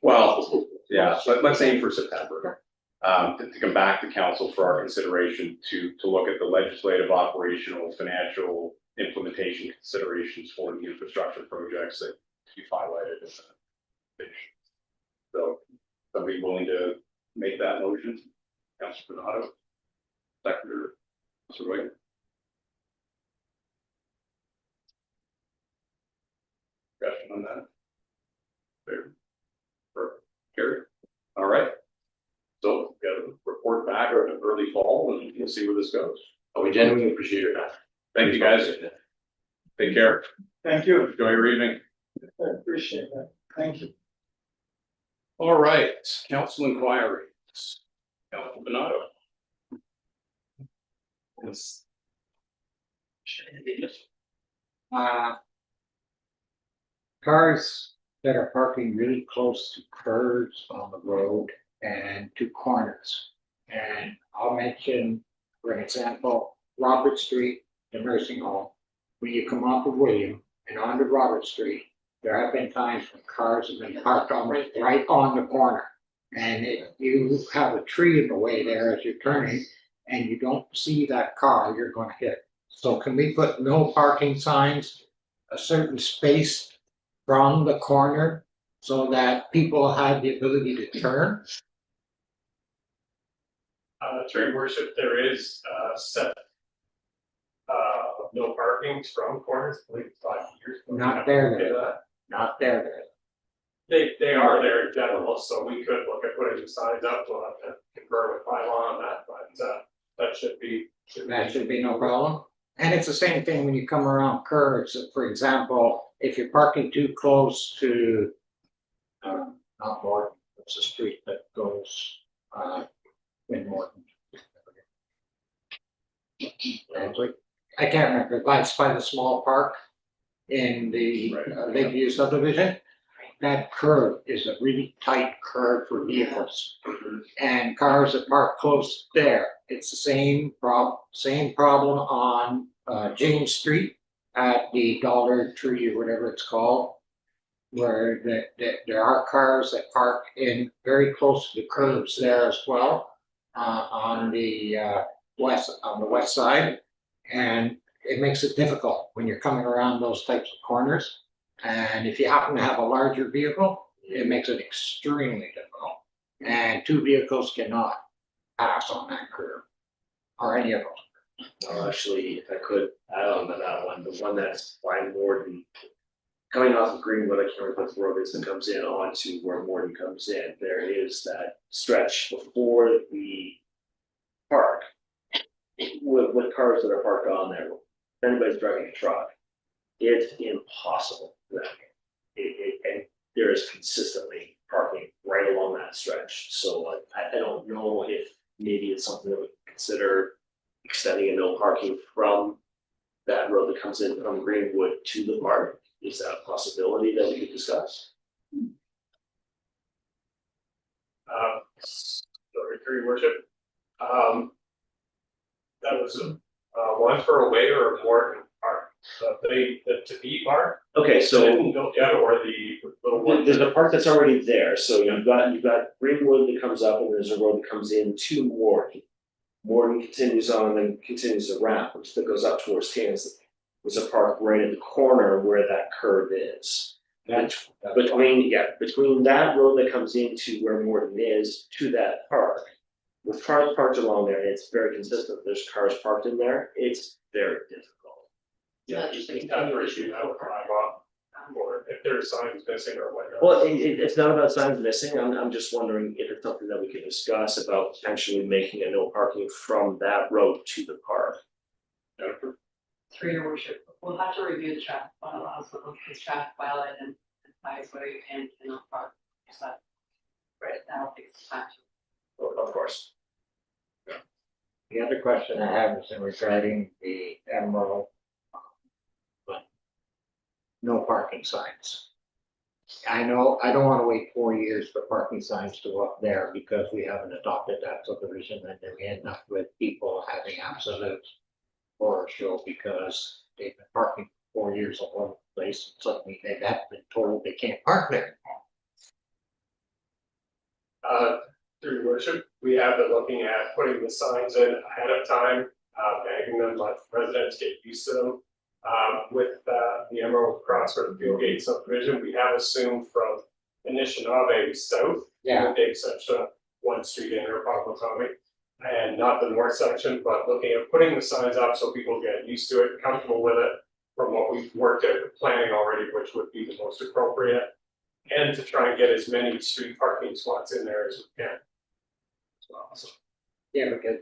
Well, yeah, let's aim for September. To come back to council for our consideration to look at the legislative, operational, financial implementation considerations for the infrastructure projects that you highlighted in the pitch. So, somebody willing to make that motion? Councilor Donato, Secretary, Mr. White. Discussion on that? Fair. Perfect. Carry. All right. So we got a report back or an early fall, and we'll see where this goes. We genuinely appreciate your time. Thank you, guys. Take care. Thank you. Enjoy your evening. I appreciate that. Thank you. All right, council inquiries. Councilor Donato. Yes. Cars that are parking really close to curves on the road and to corners. And I'll mention, for an example, Robert Street, the nursing home. When you come off of William and onto Robert Street, there have been times when cars have been parked almost right on the corner. And if you have a tree in the way there as you're turning and you don't see that car, you're gonna hit. So can we put no parking signs a certain space from the corner so that people have the ability to turn? Your worship, there is set no parking from corners, I believe it's 5 years. Not there. Not there. They are there in general, so we could look at putting the signs up. We'll have to confer with Bylaw on that, but that should be. That should be no problem. And it's the same thing when you come around curves. For example, if you're parking too close to, not Morton, it's a street that goes, in Morton. I can't remember, that's by the small park in the Lakeview subdivision. That curve is a really tight curve for vehicles. And cars that park close there, it's the same problem on James Street at the Dollar Tree or whatever it's called, where there are cars that park in very close to the curbs there as well, on the west side. And it makes it difficult when you're coming around those types of corners. And if you happen to have a larger vehicle, it makes it extremely difficult. And two vehicles cannot pass on that curve, or any of them. Actually, if I could add on to that one, the one that's by Morton, coming off of Greenwood, I can't remember what the road is that comes in onto where Morton comes in. There is that stretch before the park with cars that are parked on there. If anybody's driving a truck, it's impossible for them. And there is consistently parking right along that that stretch. So I don't know if maybe it's something that we could consider extending a no parking from that road that comes in from Greenwood to the park. Is that a possibility that we could discuss? Sorry, for your worship. That was one for away or Morton Park, the to be park. Okay, so Didn't built yet, or the little one. there's a park that's already there, so you've got Greenwood that comes up and there's a road that comes in to Morton. Morton continues on and then continues a ramp, which that goes up towards Tansley. There's a park right at the corner where that curve is. Between that road that comes into where Morton is to that park. With cars parked along there, it's very consistent, there's cars parked in there, it's very difficult. Yeah, you think that or issue that would drive off, or if there's signs missing or whatnot. Well, it's not about signs missing, I'm just wondering if it's something that we could discuss about potentially making a no parking from that road to the park. Jennifer? Through your worship, we'll have to review the traffic bylaws, but look, this traffic bylaw and advise whether you can and cannot park. So, right, that'll take some time. Of course. The other question I have is regarding the Emerald. No parking signs. I know, I don't wanna wait 4 years for parking signs to go up there because we haven't adopted that subdivision, and then we end up with people having absolute horror show because they've been parking for 4 years all over the place, and suddenly they've been told they can't park there. Through your worship, we have been looking at putting the signs in ahead of time, making them let residents get used to them. With the Emerald Crossroad Fieldgate subdivision, we have assumed from Anishinaabe south. Yeah. With the exception of one street in or Potawatomi, and not the north section, but looking at putting the signs up so people get used to it, comfortable with it. From what we've worked at planning already, which would be the most appropriate. And to try and get as many street parking spots in there as we can. So, Yeah, because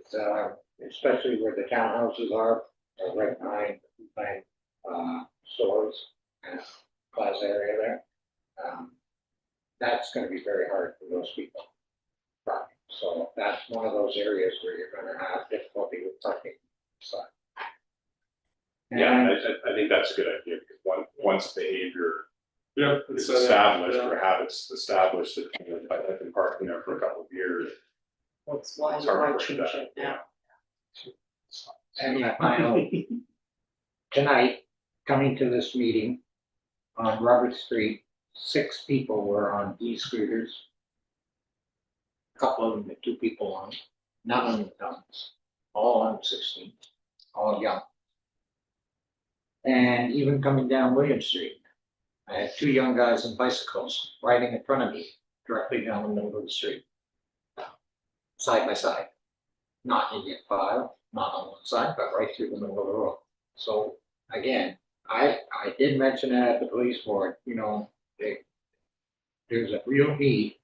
especially where the townhouses are right behind stores and plaza area there. That's gonna be very hard for those people. Parking. So that's one of those areas where you're gonna have difficulty with parking. So. Yeah, I think that's a good idea, because once behavior is established or habits established, that I've been parking there for a couple of years. That's why It's you hard to might push change that, it now. And my final, tonight, coming to this meeting on Robert Street, 6 people were on e-scooters. A couple of them had 2 people on, none of them guns, all on 16, all young. And even coming down William Street, I had 2 young guys on bicycles riding in front of me, directly down the middle of the street. Side by side, not in yet 5, not on one side, but right through the middle of the road. So again, I did mention that at the police board, you know, there's a real need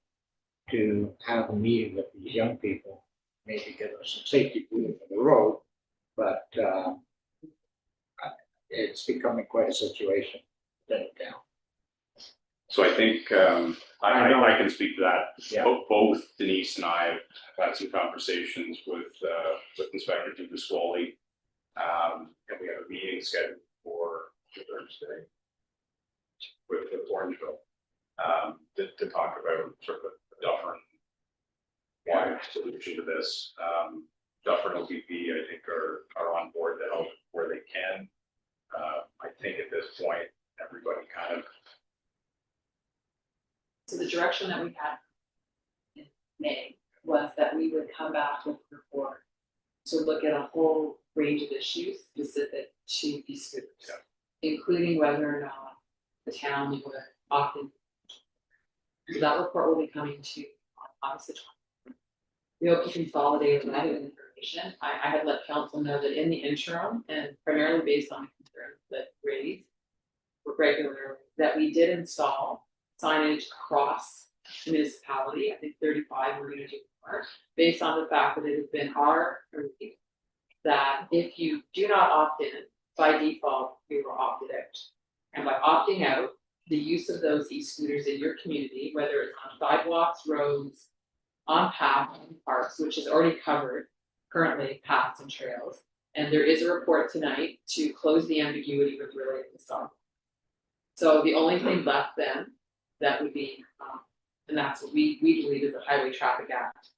to have a meeting with these young people, maybe give them some safety rules for the road, but it's becoming quite a situation, let it down. So I think, I can speak to that. Yeah. Both Denise and I have had some conversations with Inspector DePasquale. And we have a meeting scheduled for Thursday with Orangeville, to talk about sort of the Dufferin wide solution to this. Dufferin OPP, I think, are on board to help where they can. I think at this point, everybody kind of. So the direction that we had in May was that we would come back with a report to look at a whole range of issues specific to these scooters, including whether or not the town would opt in. So that report will be coming to August the 20th. We hope to consolidate a lot of information. I had let council know that in the interim, and primarily based on the concerns that raised regularly, that we did install signage across the municipality. I think 35 we're gonna do more, based on the fact that it has been our belief that if you do not opt in, by default, you were opted out. And by opting out, the use of those e-scooters in your community, whether it's on sidewalks, roads, on paths and parks, which is already covered currently paths and trails. And there is a report tonight to close the ambiguity with related to some. So the only thing left then, that would be, and that's what we believe is a Highway Traffic Act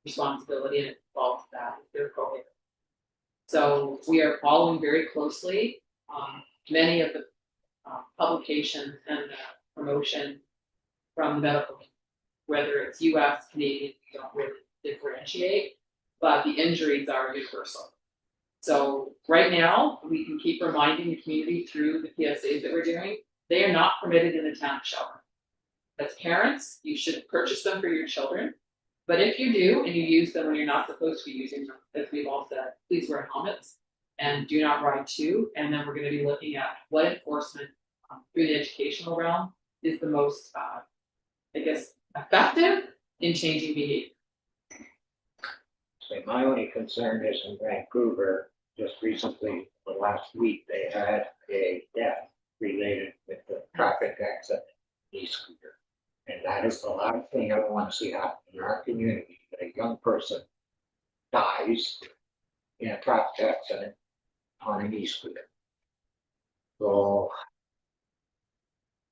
responsibility, and it involves that, they're prohibited. So we are following very closely, many of the publications and the promotion from the medical, whether it's US, Canadian, we don't really differentiate, but the injuries are universal. So right now, we can keep reminding the community through the PSAs that we're doing, they are not permitted in the town of Shelburne. As parents, you should purchase them for your children, but if you do and you use them when you're not supposed to be using them, as we've all said, please wear helmets and do not ride too. And then we're going to be looking at what enforcement through the educational realm is the most, I guess, effective in changing behavior. So my only concern is in Vancouver, just recently, the last week, they had a death related with the traffic accident, e-scooter. And that is the last thing I want to see happen in our community, that a young person dies in a traffic accident on an e-scooter. So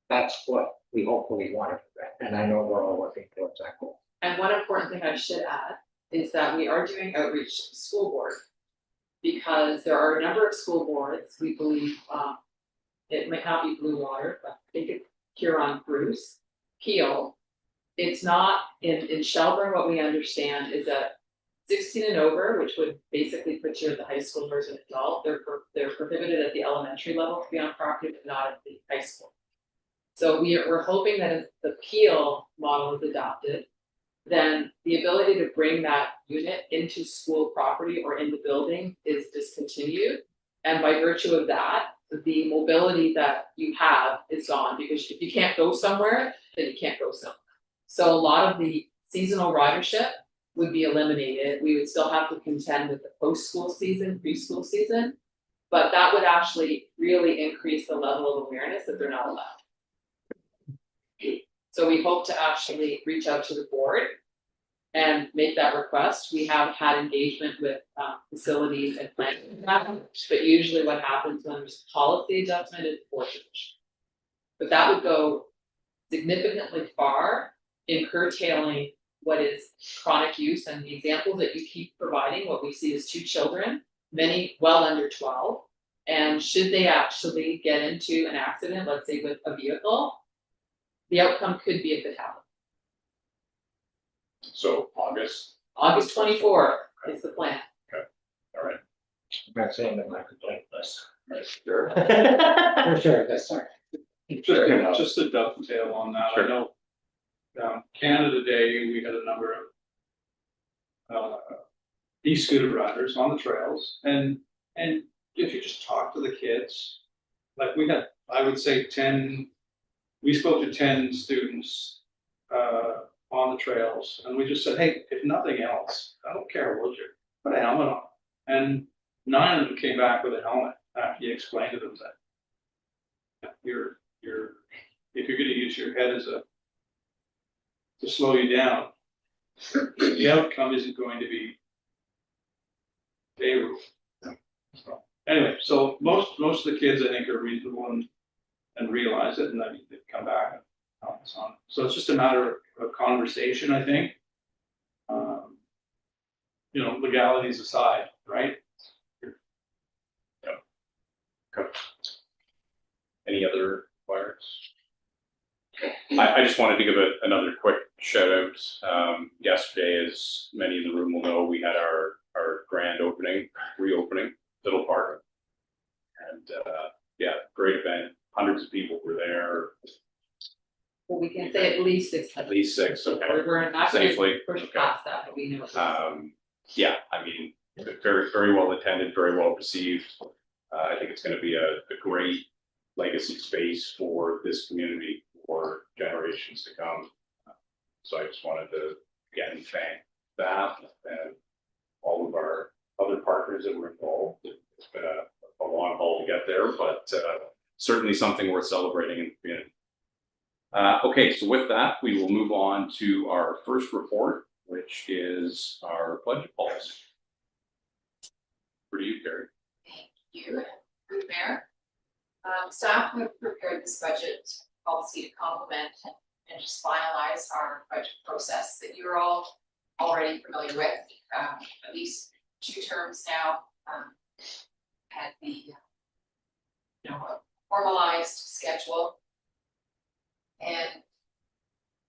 that's what we hopefully want to prevent, and I know we're all working towards that goal. And one important thing I should add is that we are doing outreach to the school board. Because there are a number of school boards, we believe, it might not be Blue Water, but I think it's Huron, Bruce, Peel. It's not in Shelburne, what we understand is that 16 and over, which would basically put you at the high school or as an adult, they're prohibited at the elementary level to be on property, but not at the high school. So we're hoping that if the Peel model is adopted, then the ability to bring that unit into school property or in the building is discontinued. And by virtue of that, the mobility that you have is gone, because if you can't go somewhere, then you can't go somewhere. So a lot of the seasonal ridership would be eliminated. We would still have to contend with the post-school season, preschool season, but that would actually really increase the level of awareness that they're not allowed. So we hope to actually reach out to the board and make that request. We have had engagement with facilities and planning, but usually what happens when there's policy adjustment is forfeiture. But that would go significantly far in curtailing what is chronic use, and the examples that you keep providing, what we see is 2 children, many well under 12, and should they actually get into an accident, let's say with a vehicle, the outcome could be a fatality. So August, August 24th is the plan. all right. I'm not saying that my complaint list. Sure. For sure, that's sorry. Just to dovetail on that, Sure. I know, Canada Day, we had a number of e-scooter riders on the trails, and if you just talk to the kids, like we had, I would say we spoke to 10 students on the trails, and we just said, hey, if nothing else, I don't care what you're, put a helmet on. And 9 of them came back with a helmet after you explained to them that if you're gonna use your head to slow you down, the outcome isn't going to be favorable. So, anyway, so most of the kids, I think, are reasonable and realize it, and then they come back and help us on. So it's just a matter of conversation, I think. Legalities aside, right? Any other fires? I just wanted to give another quick shout out. Yesterday, as many in the room will know, we had our grand reopening, Little Park. And great event. Hundreds of people were there. Well, we can say at least 6. At least 6, okay. We're not going Safely, to push okay. past that, but we know. I mean, very, very well attended, very well received. I think it's going to be a great legacy space for this community for generations to come. So I just wanted to again thank staff and all of our other partners that were involved. It's been a long haul to get there, but certainly something worth celebrating in the community. Okay, so with that, we will move on to our first report, which is our budget policy. For you, Carrie. Thank you, Good Mayor. Staff have prepared this budget policy to complement and just finalize our budget process that you're all already familiar with. At least 2 terms now, had the, a formalized schedule. And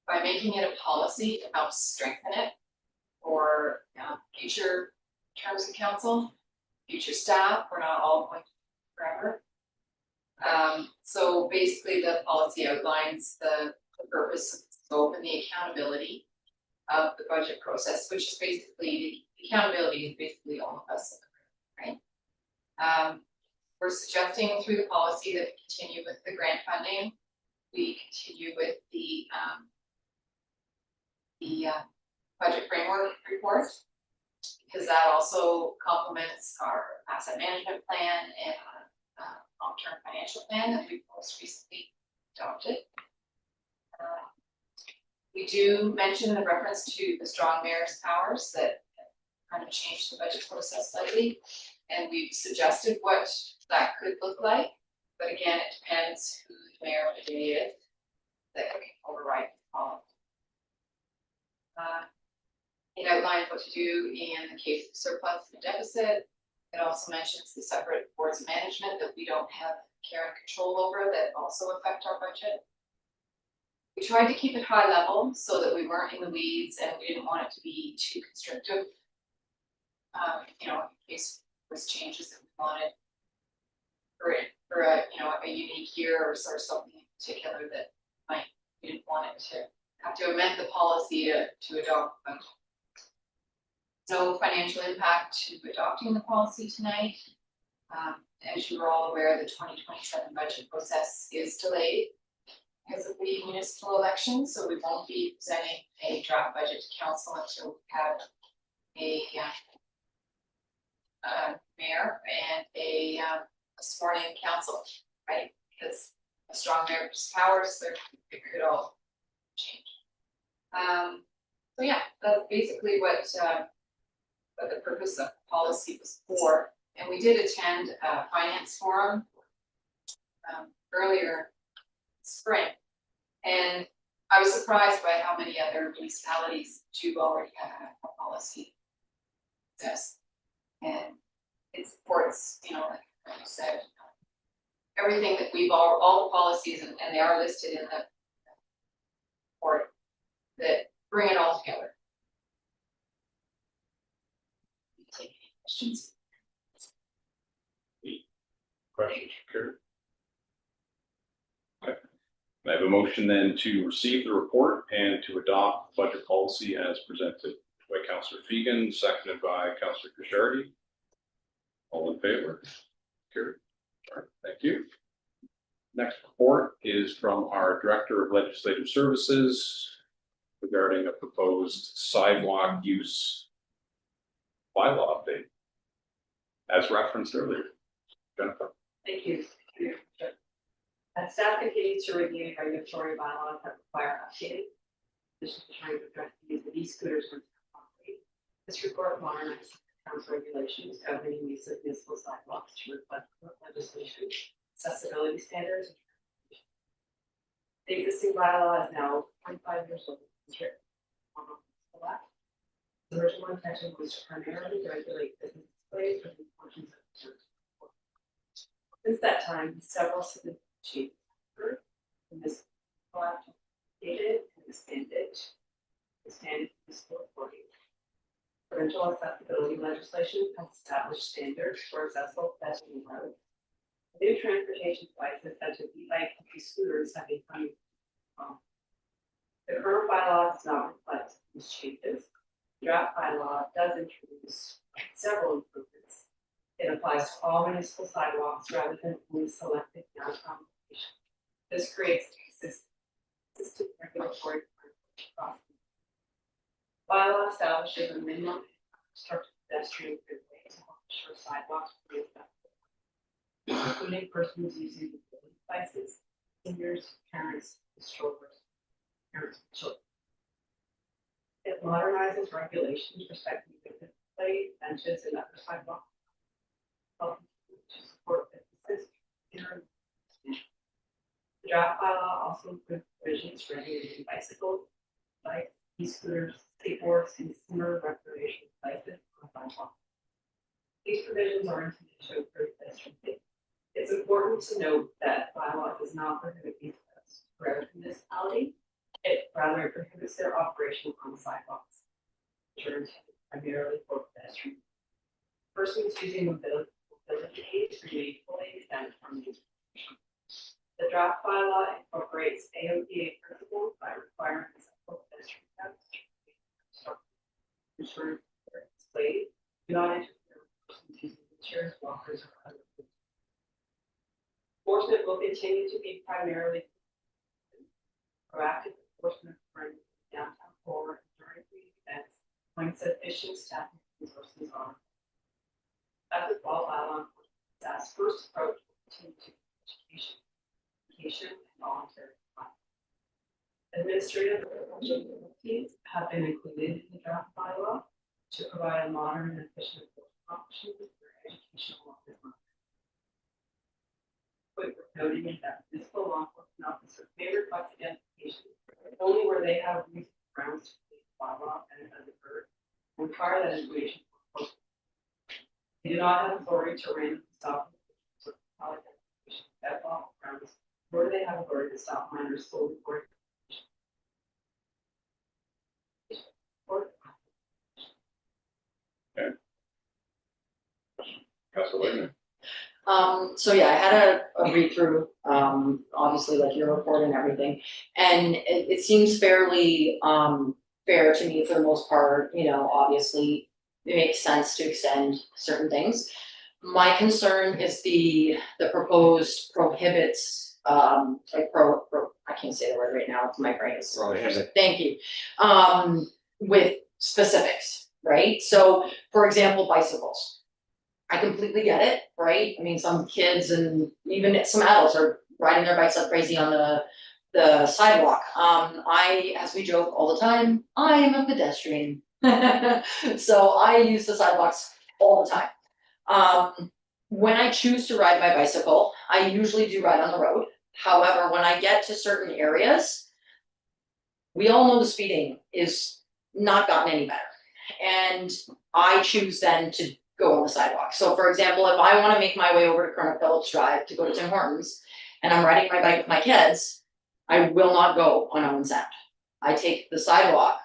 by making it a policy, it helps strengthen it for future terms of council, future staff. We're not all going to forever. So basically the policy outlines the purpose, scope, and the accountability of the budget process, which is basically, the accountability is basically all of us, right? We're suggesting through the policy that we continue with the grant funding. We continue with the budget framework report, because that also complements our asset management plan and long-term financial plan that we most recently adopted. We do mention the reference to the strong mayor's powers that kind of changed the budget process slightly, and we've suggested what that could look like. But again, it depends who the mayor of the day is that can override the policy. It outlines what to do in the case of surplus and deficit. It also mentions the separate boards of management that we don't have care and control over that also affect our budget. We tried to keep it high level so that we weren't in the weeds and we didn't want it to be too constrictive. In case there was changes that we wanted for a unique year or something in particular that we didn't want it to have to amend the policy to adopt the budget. No financial impact to adopting the policy tonight. As you are all aware, the 2027 budget process is delayed because of the municipal election, so we won't be presenting a draft budget to council until we have a mayor and a sworn-in council, right? Because a strong mayor's powers, it could all change. So yeah, that's basically what the purpose of the policy was for. And we did attend a finance forum earlier spring, and I was surprised by how many other municipalities do already have a policy this, and it supports, like I said, everything that we've all the policies, and they are listed in the report that bring it all together. Take any questions? Questions, Carrie? Okay. I have a motion then to receive the report and to adopt budget policy as presented by Councillor Fegan, seconded by Councillor Kucharity. All in favor? Carried. All right, thank you. Next report is from our Director of Legislative Services regarding a proposed sidewalk use bylaw update, as referenced earlier. Jennifer. Thank you. Staff continues to review regulatory bylaws that require updating. This is trying to address the use of e-scooters on property. This report modernizes council regulations governing use of municipal sidewalks to reflect legislation, accessibility standards. The existing bylaw is now 25 years old. The original intention was to primarily regulate business displays within portions of the church. Since that time, several significant changes occurred in this updated and expanded municipal authority. Provincial accessibility legislation has established standards for accessible pedestrian roads. New transportation devices such as e-bike and e-scooters have become the current bylaw does not reflect these changes. The draft bylaw does introduce several improvements. It applies to all municipal sidewalks rather than only selected downtown locations. This creates consistent regulatory across the bylaw establishes a minimum constructed pedestrian freeway to help ensure sidewalks are accessible, including persons using mobility devices, seniors, parents, and strollers, parents, and children. It modernizes regulations respecting the display, benches, and other sidewalk. To support businesses. The draft bylaw also includes provisions regulating bicycles, bikes, e-scooters, skateboards, and similar recreational devices on sidewalks. These provisions are intended to improve pedestrian safety. It's important to note that bylaw does not prohibit these items throughout the municipality. It rather prohibits their operation on sidewalks, which are intended primarily for pedestrians. Persons using mobility aids remain fully exempt from these provisions. The draft bylaw incorporates AOPA principles by requiring accessible pedestrian paths to ensure they're displayed, do not interfere with persons using wheelchairs, walkers, or other tools. Enforcement will continue to be primarily proactive enforcement during downtown core and during the events when sufficient staffing resources are. As with all bylaw enforcement, staff's first approach will continue to education, and voluntary compliance. Administrative responsibilities have been included in the draft bylaw to provide a modern and efficient enforcement option for educational law enforcement. Quick noting is that municipal law enforcement officers may request identification only where they have reasonable grounds to believe the bylaw and has occurred and require that information. They do not have authority to randomly stop identification at law grounds, nor do they have authority to stop minors solely for Councilor Whitman. So yeah, I had a read through, obviously like your report and everything. And it seems fairly, fair to me for the most part, you know, obviously it makes sense to extend certain things. My concern is the proposed prohibits, I can't say the word right now, my brain is. Prohibit. Thank you. With specifics, right? So for example, bicycles. I completely get it, right? I mean, some kids and even some adults are riding their bikes like crazy on the sidewalk. As we joke all the time, I am a pedestrian. So I use the sidewalks all the time. When I choose to ride my bicycle, I usually do ride on the road. However, when I get to certain areas, we all know the speeding is not gotten any better. And I choose then to go on the sidewalk. So for example, if I want to make my way over to Colonel Phillips Drive to go to Tim Hortons and I'm riding my bike with my kids, I will not go on Owen Sound. I take the sidewalk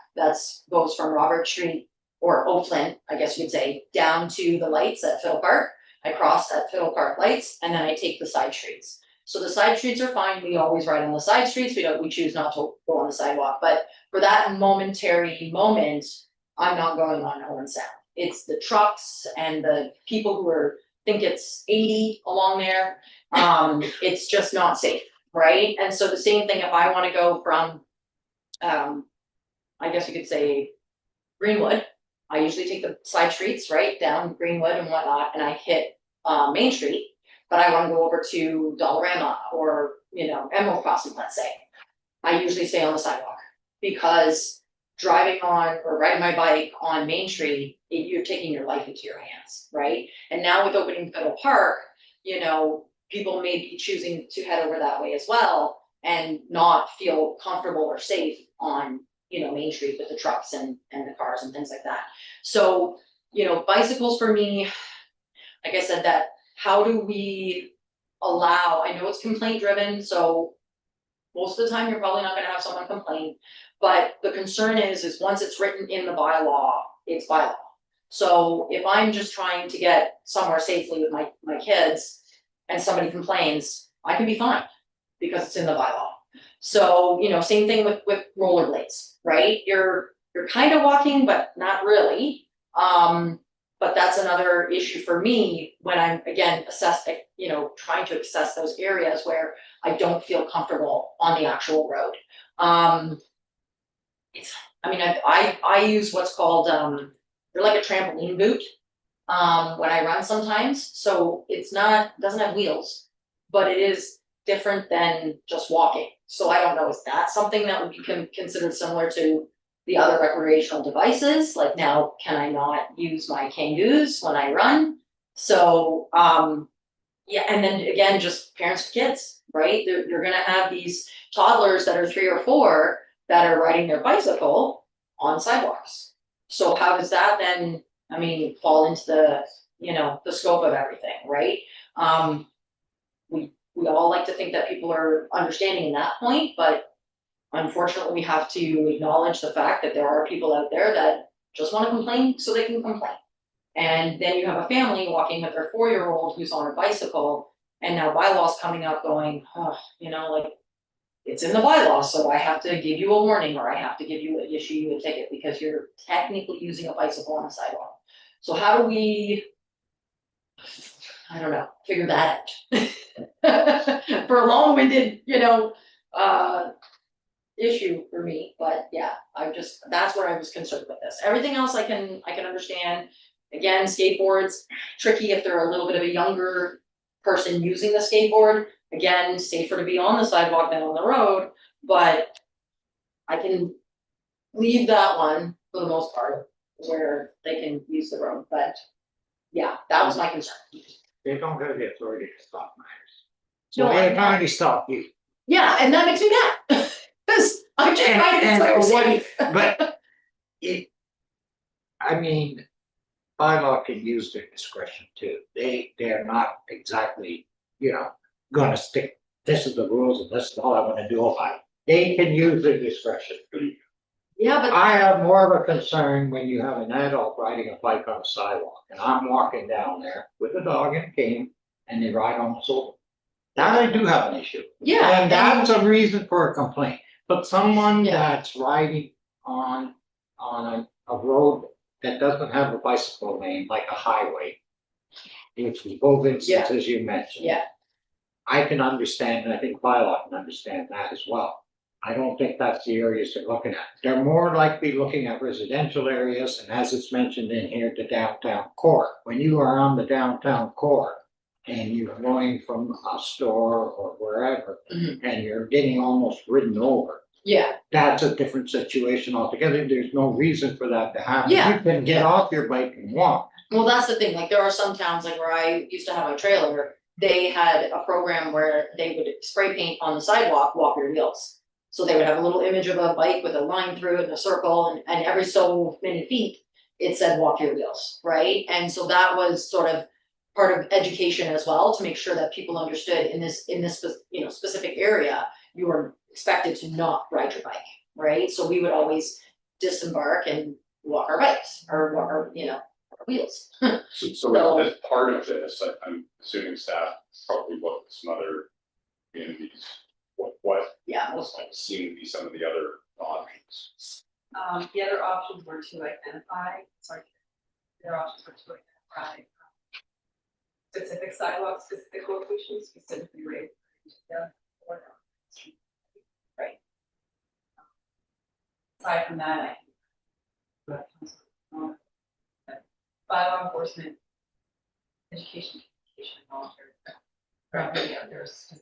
goes from Robert Street or O'Flynn, I guess you could say, down to the lights at Fiddle Park. I cross at Fiddle Park lights and then I take the side streets. So the side streets are fine. We always ride on the side streets. We choose not to go on the sidewalk. But for that momentary moment, I'm not going on Owen Sound. It's the trucks and the people who think it's 80 along there. It's just not safe, right? And so the same thing if I want to go from, I guess you could say Greenwood, I usually take the side streets, right, down Greenwood and whatnot, and I hit Main Street, but I want to go over to Dollarama or, Emerald Crossing, let's say. I usually stay on the sidewalk because driving on or riding my bike on Main Street, you're taking your life into your hands, right? And now with opening Fiddle Park, people may be choosing to head over that way as well and not feel comfortable or safe on, Main Street with the trucks and the cars and things like that. So, bicycles for me, like I said, that how do we allow, I know it's complaint driven, so most of the time you're probably not gonna have someone complain, but the concern is once it's written in the bylaw, it's bylaw. So if I'm just trying to get somewhere safely with my kids and somebody complains, I can be fined because it's in the bylaw. So, same thing with rollerblades, right? You're kind of walking, but not really. But that's another issue for me when I'm again trying to assess those areas where I don't feel comfortable on the actual road. I use what's called they're like a trampoline boot when I run sometimes. So doesn't have wheels, but it is different than just walking. So I don't know, is that something that would be considered similar to the other recreational devices, like now, can I not use my Kangaroos when I run? So, yeah, and then again, just parents with kids, right? You're gonna have these toddlers that are 3 or 4 that are riding their bicycle on sidewalks. So how does that then, I mean, fall into the, the scope of everything, right? We all like to think that people are understanding in that point, but unfortunately, we have to acknowledge the fact that there are people out there that just wanna complain so they can complain. And then you have a family walking with their 4-year-old who's on a bicycle, and now bylaws coming up going, oh, like, it's in the bylaws, so I have to give you a warning, or I have to issue you a ticket because you're technically using a bicycle on a sidewalk. So how do we, I don't know, figure that out? For a long-winded, issue for me, but yeah, that's where I was concerned with this. Everything else I can understand. Again, skateboards, tricky if they're a little bit of a younger person using the skateboard. Again, safer to be on the sidewalk than on the road, but I can leave that one for the most part where they can use the road, but yeah, that was my concern. They don't have the authority to stop matters. No, So I they're know. trying to stop you. Yeah, and that makes me mad, because I'm just trying to And declare for what- safe. But I mean, bylaw can use their discretion too. They're not exactly, gonna stick, this is the rules and this is all I wanna do about it. They can use their discretion. Yeah, but I have more of a concern when you have an adult riding a bike on a sidewalk and I'm walking down there with a dog and a cane and they ride on the shoulder. That I do have an issue. yeah, And that's a reason for a complaint, but someone Yeah. that's riding on a road that doesn't have a bicycle lane, like a highway. It's both instances you mentioned. Yeah. I can understand, and I think bylaw can understand that as well. I don't think that's the areas they're looking at. They're more likely looking at residential areas, and as it's mentioned in here, the downtown core. When you are on the downtown core and you're going from a store or wherever, Mhm. and you're getting almost ridden over, yeah, that's a different situation altogether. There's no reason for that to happen. Yeah. You can get off your bike and walk. well, that's the thing, like, there are some towns, like where I used to have a trailer, they had a program where they would spray paint on the sidewalk, walk your wheels. So they would have a little image of a bike with a line through it and a circle, and every so many feet, it said walk your wheels, right? And so that was sort of part of education as well, to make sure that people understood in this specific area, you are expected to not ride your bike, right? So we would always disembark and walk our bikes or walk our wheels. So as part of this, I'm assuming staff probably looked at some other communities, what Yeah, most seem to be some of the other options. The other options were to identify specific sidewalks, specific locations, specifically rated. Right. Aside from that, bylaw enforcement, education, voluntary. Probably there's.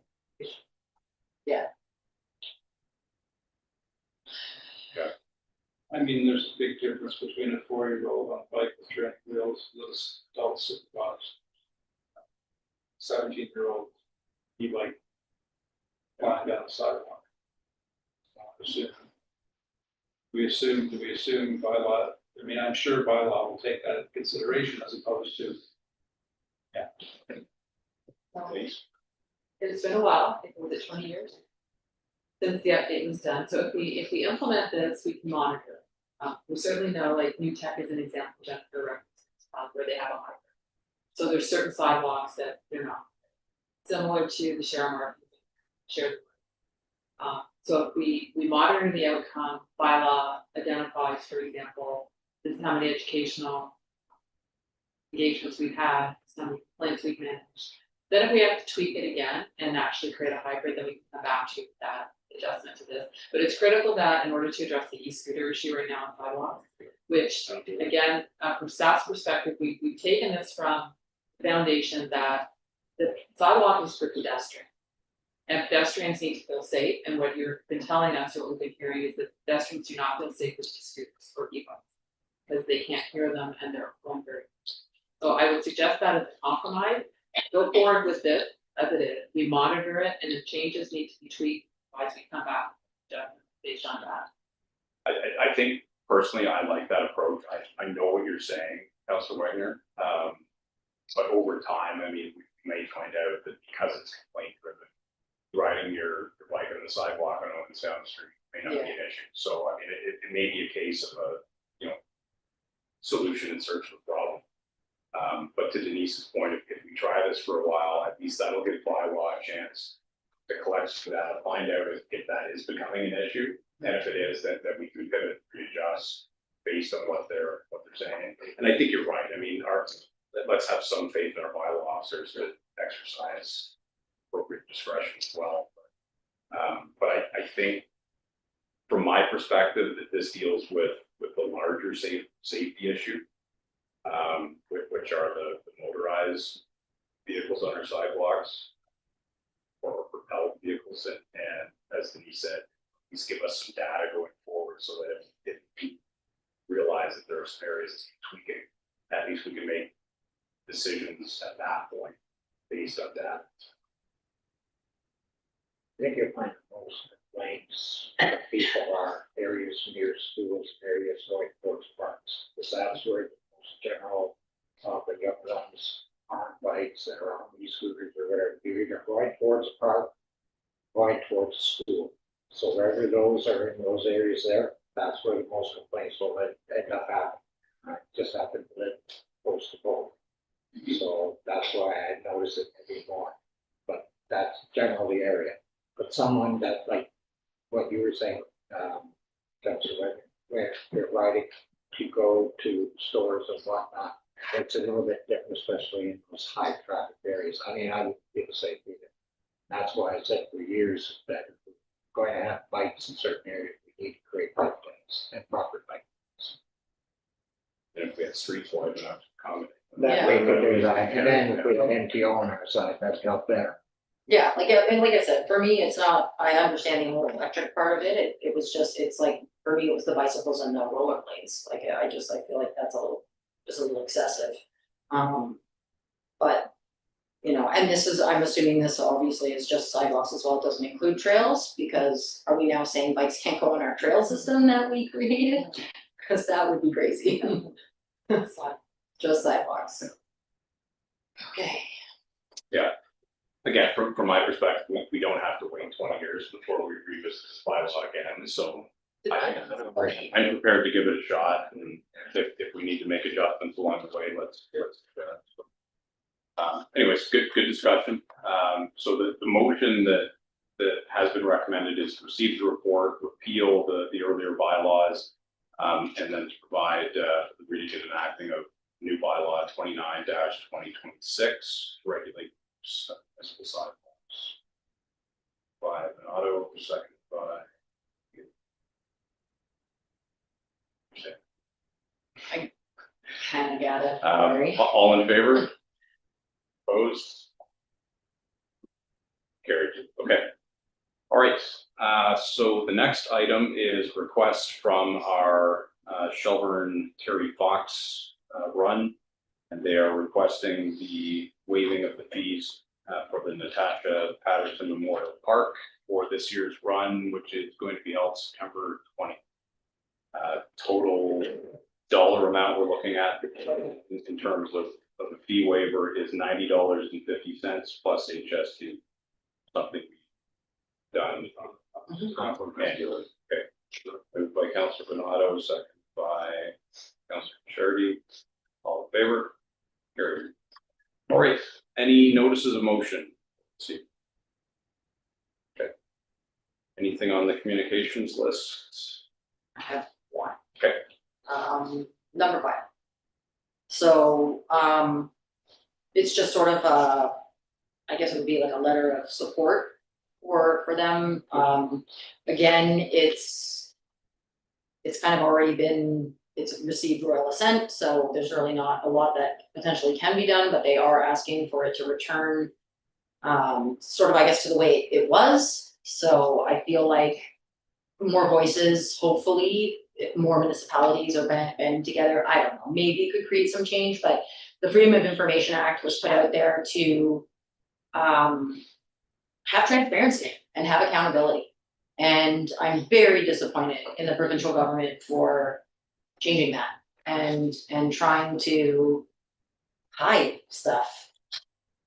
I mean, there's a big difference between a 4-year-old on a bike with training wheels, those adults at the bottom. 17-year-old e-bike flying down the sidewalk. We assume bylaw, I mean, I'm sure bylaw will take that into consideration as opposed to. Please. It's been a while, I think, was it 20 years? Since the update was done, so if we implement this, we can monitor. We certainly know, like, New Tech is an example, Jennifer references, where they have a marker. So there's certain sidewalks that they're not. Similar to the share market, shared. So if we monitor the outcome, bylaw identifies, for example, this is how many educational engagements we've had, how many complaints we've managed. Then if we have to tweak it again and actually create a hybrid, then we can come back to that adjustment to this. But it's critical that in order to address the e-scooter issue right now on sidewalks, which again, from staff's perspective, we've taken this from the foundation that the sidewalk is for pedestrian. And pedestrians need to feel safe, and what you've been telling us, or what we've been hearing, is that pedestrians do not feel safe with scooters or e-bikes. Because they can't hear them and they're going very. So I would suggest that as a compromise, go forward with this as it is, we monitor it, and if changes need to be tweaked, as we come back, based on that. I think personally, I like that approach. I know what you're saying, Councilor Wagner. But over time, I mean, we may find out that because it's complaint driven, riding your bike on the sidewalk on Owen Sound Street may not be an issue. So I mean, it may be a case of a, solution in search of a problem. But to Denise's point, if we try this for a while, at least that'll give bylaw a chance to collect data, find out if that is becoming an issue. And if it is, that we can pivot, readjust based on what they're saying. And I think you're right. I mean, let's have some faith in our bylaw officers to exercise appropriate discretion as well. But I think from my perspective that this deals with the larger safety issue, which are the motorized vehicles on our sidewalks or propelled vehicles. And as Denise said, please give us some data going forward so that if people realize that there are some areas that need tweaking, at least we can make decisions at that point based on that. I think you'll find most complaints that people are areas near schools, areas going towards parks. Because that's where the most general, the young ones on bikes that are on e-scooters or whatever, you're either going towards a park, going towards school. So wherever those are in those areas there, that's where the most complaints will end up happening. I just happen to live close to both. So that's why I notice it maybe more. But that's generally the area. But someone that, like what you were saying, Councilor, where you're riding to go to stores and whatnot, it's a little bit different, especially in those high traffic areas. I mean, I would feel safe with it. That's why I said for years that if we're going to have bikes in certain areas, we need to create bike lanes and proper bike lanes. And if we had streets wide enough to accommodate. That way we could do that, and then if we have MTO on our side, that'd help there. Yeah, like I said, for me, it's not, I understand the whole electric part of it, it was just, it's like, for me, it was the bicycles and the roller blades, like, I just, I feel like that's just a little excessive. But, and this is, I'm assuming this obviously is just sidewalks as well, it doesn't include trails, because are we now saying bikes can't go on our trail system that we created? Cause that would be crazy. Just sidewalks. Okay. Yeah. Again, from my perspective, we don't have to wait 20 years before we revisit this bylaw again, so I'm prepared to give it a shot, and if we need to make adjustments along the way, let's do that. Anyways, good discussion. So the motion that has been recommended is to receive the report, repeal the earlier bylaws, and then to provide the reading and enacting of new bylaw 29-2026 to regulate municipal sidewalks. By Benado, second by. I kind of got it, sorry. All in favor? Opposed? Carried. Okay. All right. So the next item is request from our Shelburne Terry Fox run, and they are requesting the waiving of the fees for the Natasha Patterson Memorial Park for this year's run, which is going to be held September 20th. Total dollar amount we're looking at in terms of the fee waiver is $90.50 plus HST, something we've done annually. Okay. Moved by Councilor Benado, second by Councilor Charity. All in favor? Carried. All right. Any notices of motion? Let's see. Okay. Anything on the communications list? I have one. Okay. Number 5. So, it's just sort of I guess it would be like a letter of support for them. Again, it's kind of already been, it's received royal assent, so there's really not a lot that potentially can be done, but they are asking for it to return sort of, I guess, to the way it was. So I feel like more voices, hopefully, if more municipalities are band together, I don't know, maybe it could create some change, but the Freedom of Information Act was put out there to have transparency and have accountability. And I'm very disappointed in the provincial government for changing that and trying to hide stuff.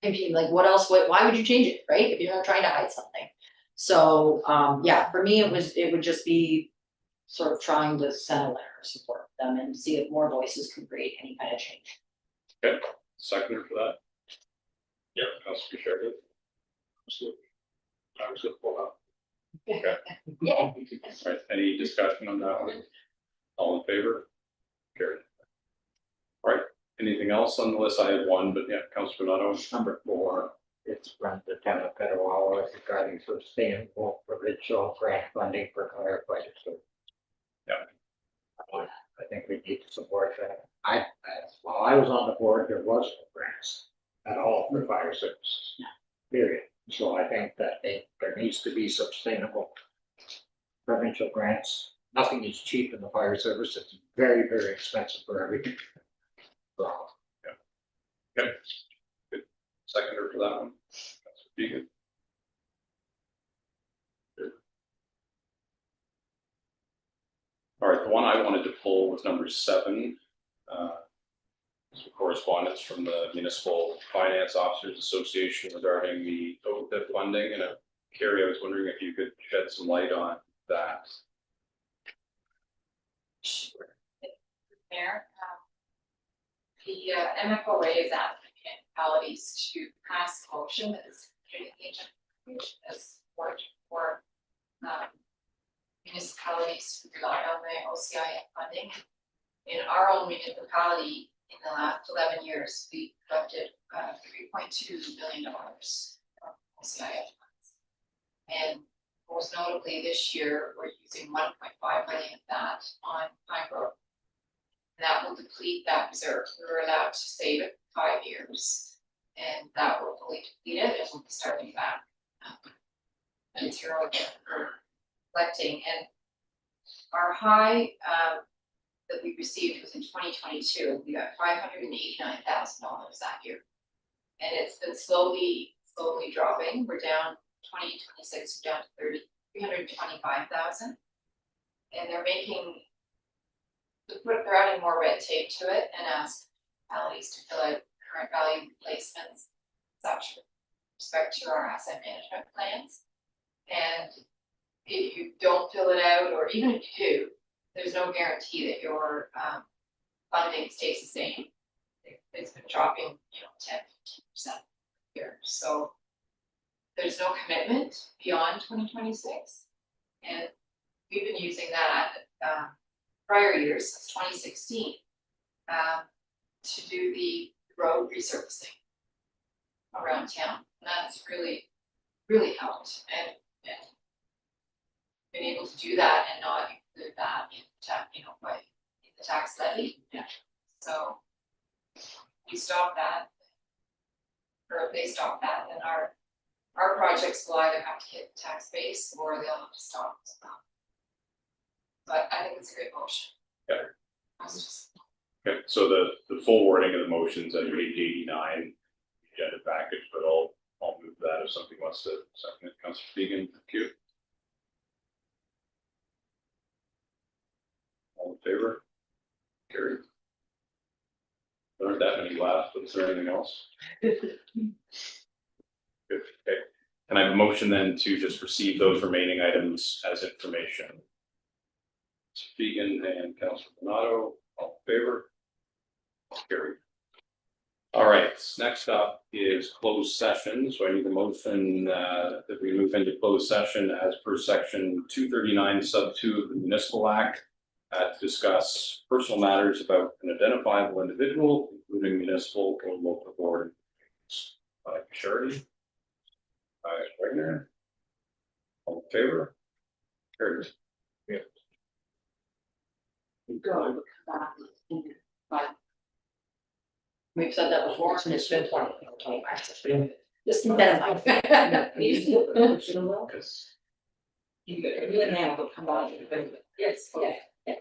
I mean, like, what else, why would you change it, right, if you're not trying to hide something? So, yeah, for me, it would just be sort of trying to send a letter of support for them and see if more voices can create any kind of change. Okay, seconder for that. Yeah, Councilor Sheridan. I was gonna pull up. Yeah. All right, any discussion on that one? All in favor? Carried. All right, anything else on the list? I had one, but yeah, Councilor Donato. Number 4, it's from the town of Petawawa regarding sustainable provincial grant funding for firefighters. I think we need to support that. While I was on the board, there was no grants at all for fire services. Period. So I think that there needs to be sustainable provincial grants. Nothing is cheap in the fire service. It's very, very expensive for everything. So, Okay, good. Seconder for that one. Councilor Deegan. Good. All right, the one I wanted to pull was number 7. Some correspondence from the Municipal Finance Officers Association regarding the OPIP funding. And Carrie, I was wondering if you could shed some light on that. Sure. Mayor, the MFOA is asking municipalities to pass a motion that is creating agent as support for municipalities who rely on the OCIF funding. In our own municipality, in the last 11 years, we collected $3.2 billion from OCIF funds. And most notably this year, we're using 1.5 million of that on Pine Grove. And that will deplete that reserve. We were allowed to save it for 5 years. And that will fully deplete it and we'll be starting back. And zero again for collecting. And our high that we received was in 2022. We got $589,000 that year. And it's been slowly dropping. We're down 2026, we're down to 325,000. And they're adding more red tape to it and ask municipalities to fill out current value replacements, such with respect to our asset management plans. And if you don't fill it out, or even if you do, there's no guarantee that your funding stays the same. It's been dropping, 10-15% here. So there's no commitment beyond 2026. And we've been using that prior years since 2016 to do the road resurfacing around town. And that's really, really helped and been able to do that and not include that in the tax levy. Yeah. So we stop that, or if they stop that, then our projects will either have to hit the tax base or they'll have to stop. But I think it's a good motion. Yeah. Okay, so the full wording of the motions on page 89 agenda package, but I'll move that if somebody wants to second it. Councilor Deegan, thank you. All in favor? Carried. There aren't that many left, but is there anything else? Good, okay. Can I have a motion then to just receive those remaining items as information? Deegan and Councilor Donato, all in favor? Carried. All right, next up is closed session. So I need a motion that we move into closed session as per section 239 sub 2 of the Municipal Act to discuss personal matters about an identifiable individual, including municipal or local board. By Sheridan. By Wagner. All in favor? Carried. We've said that before, and it's been 25. Just keep that in mind. Because You and Hannah will come on. Yes, yeah. Yeah.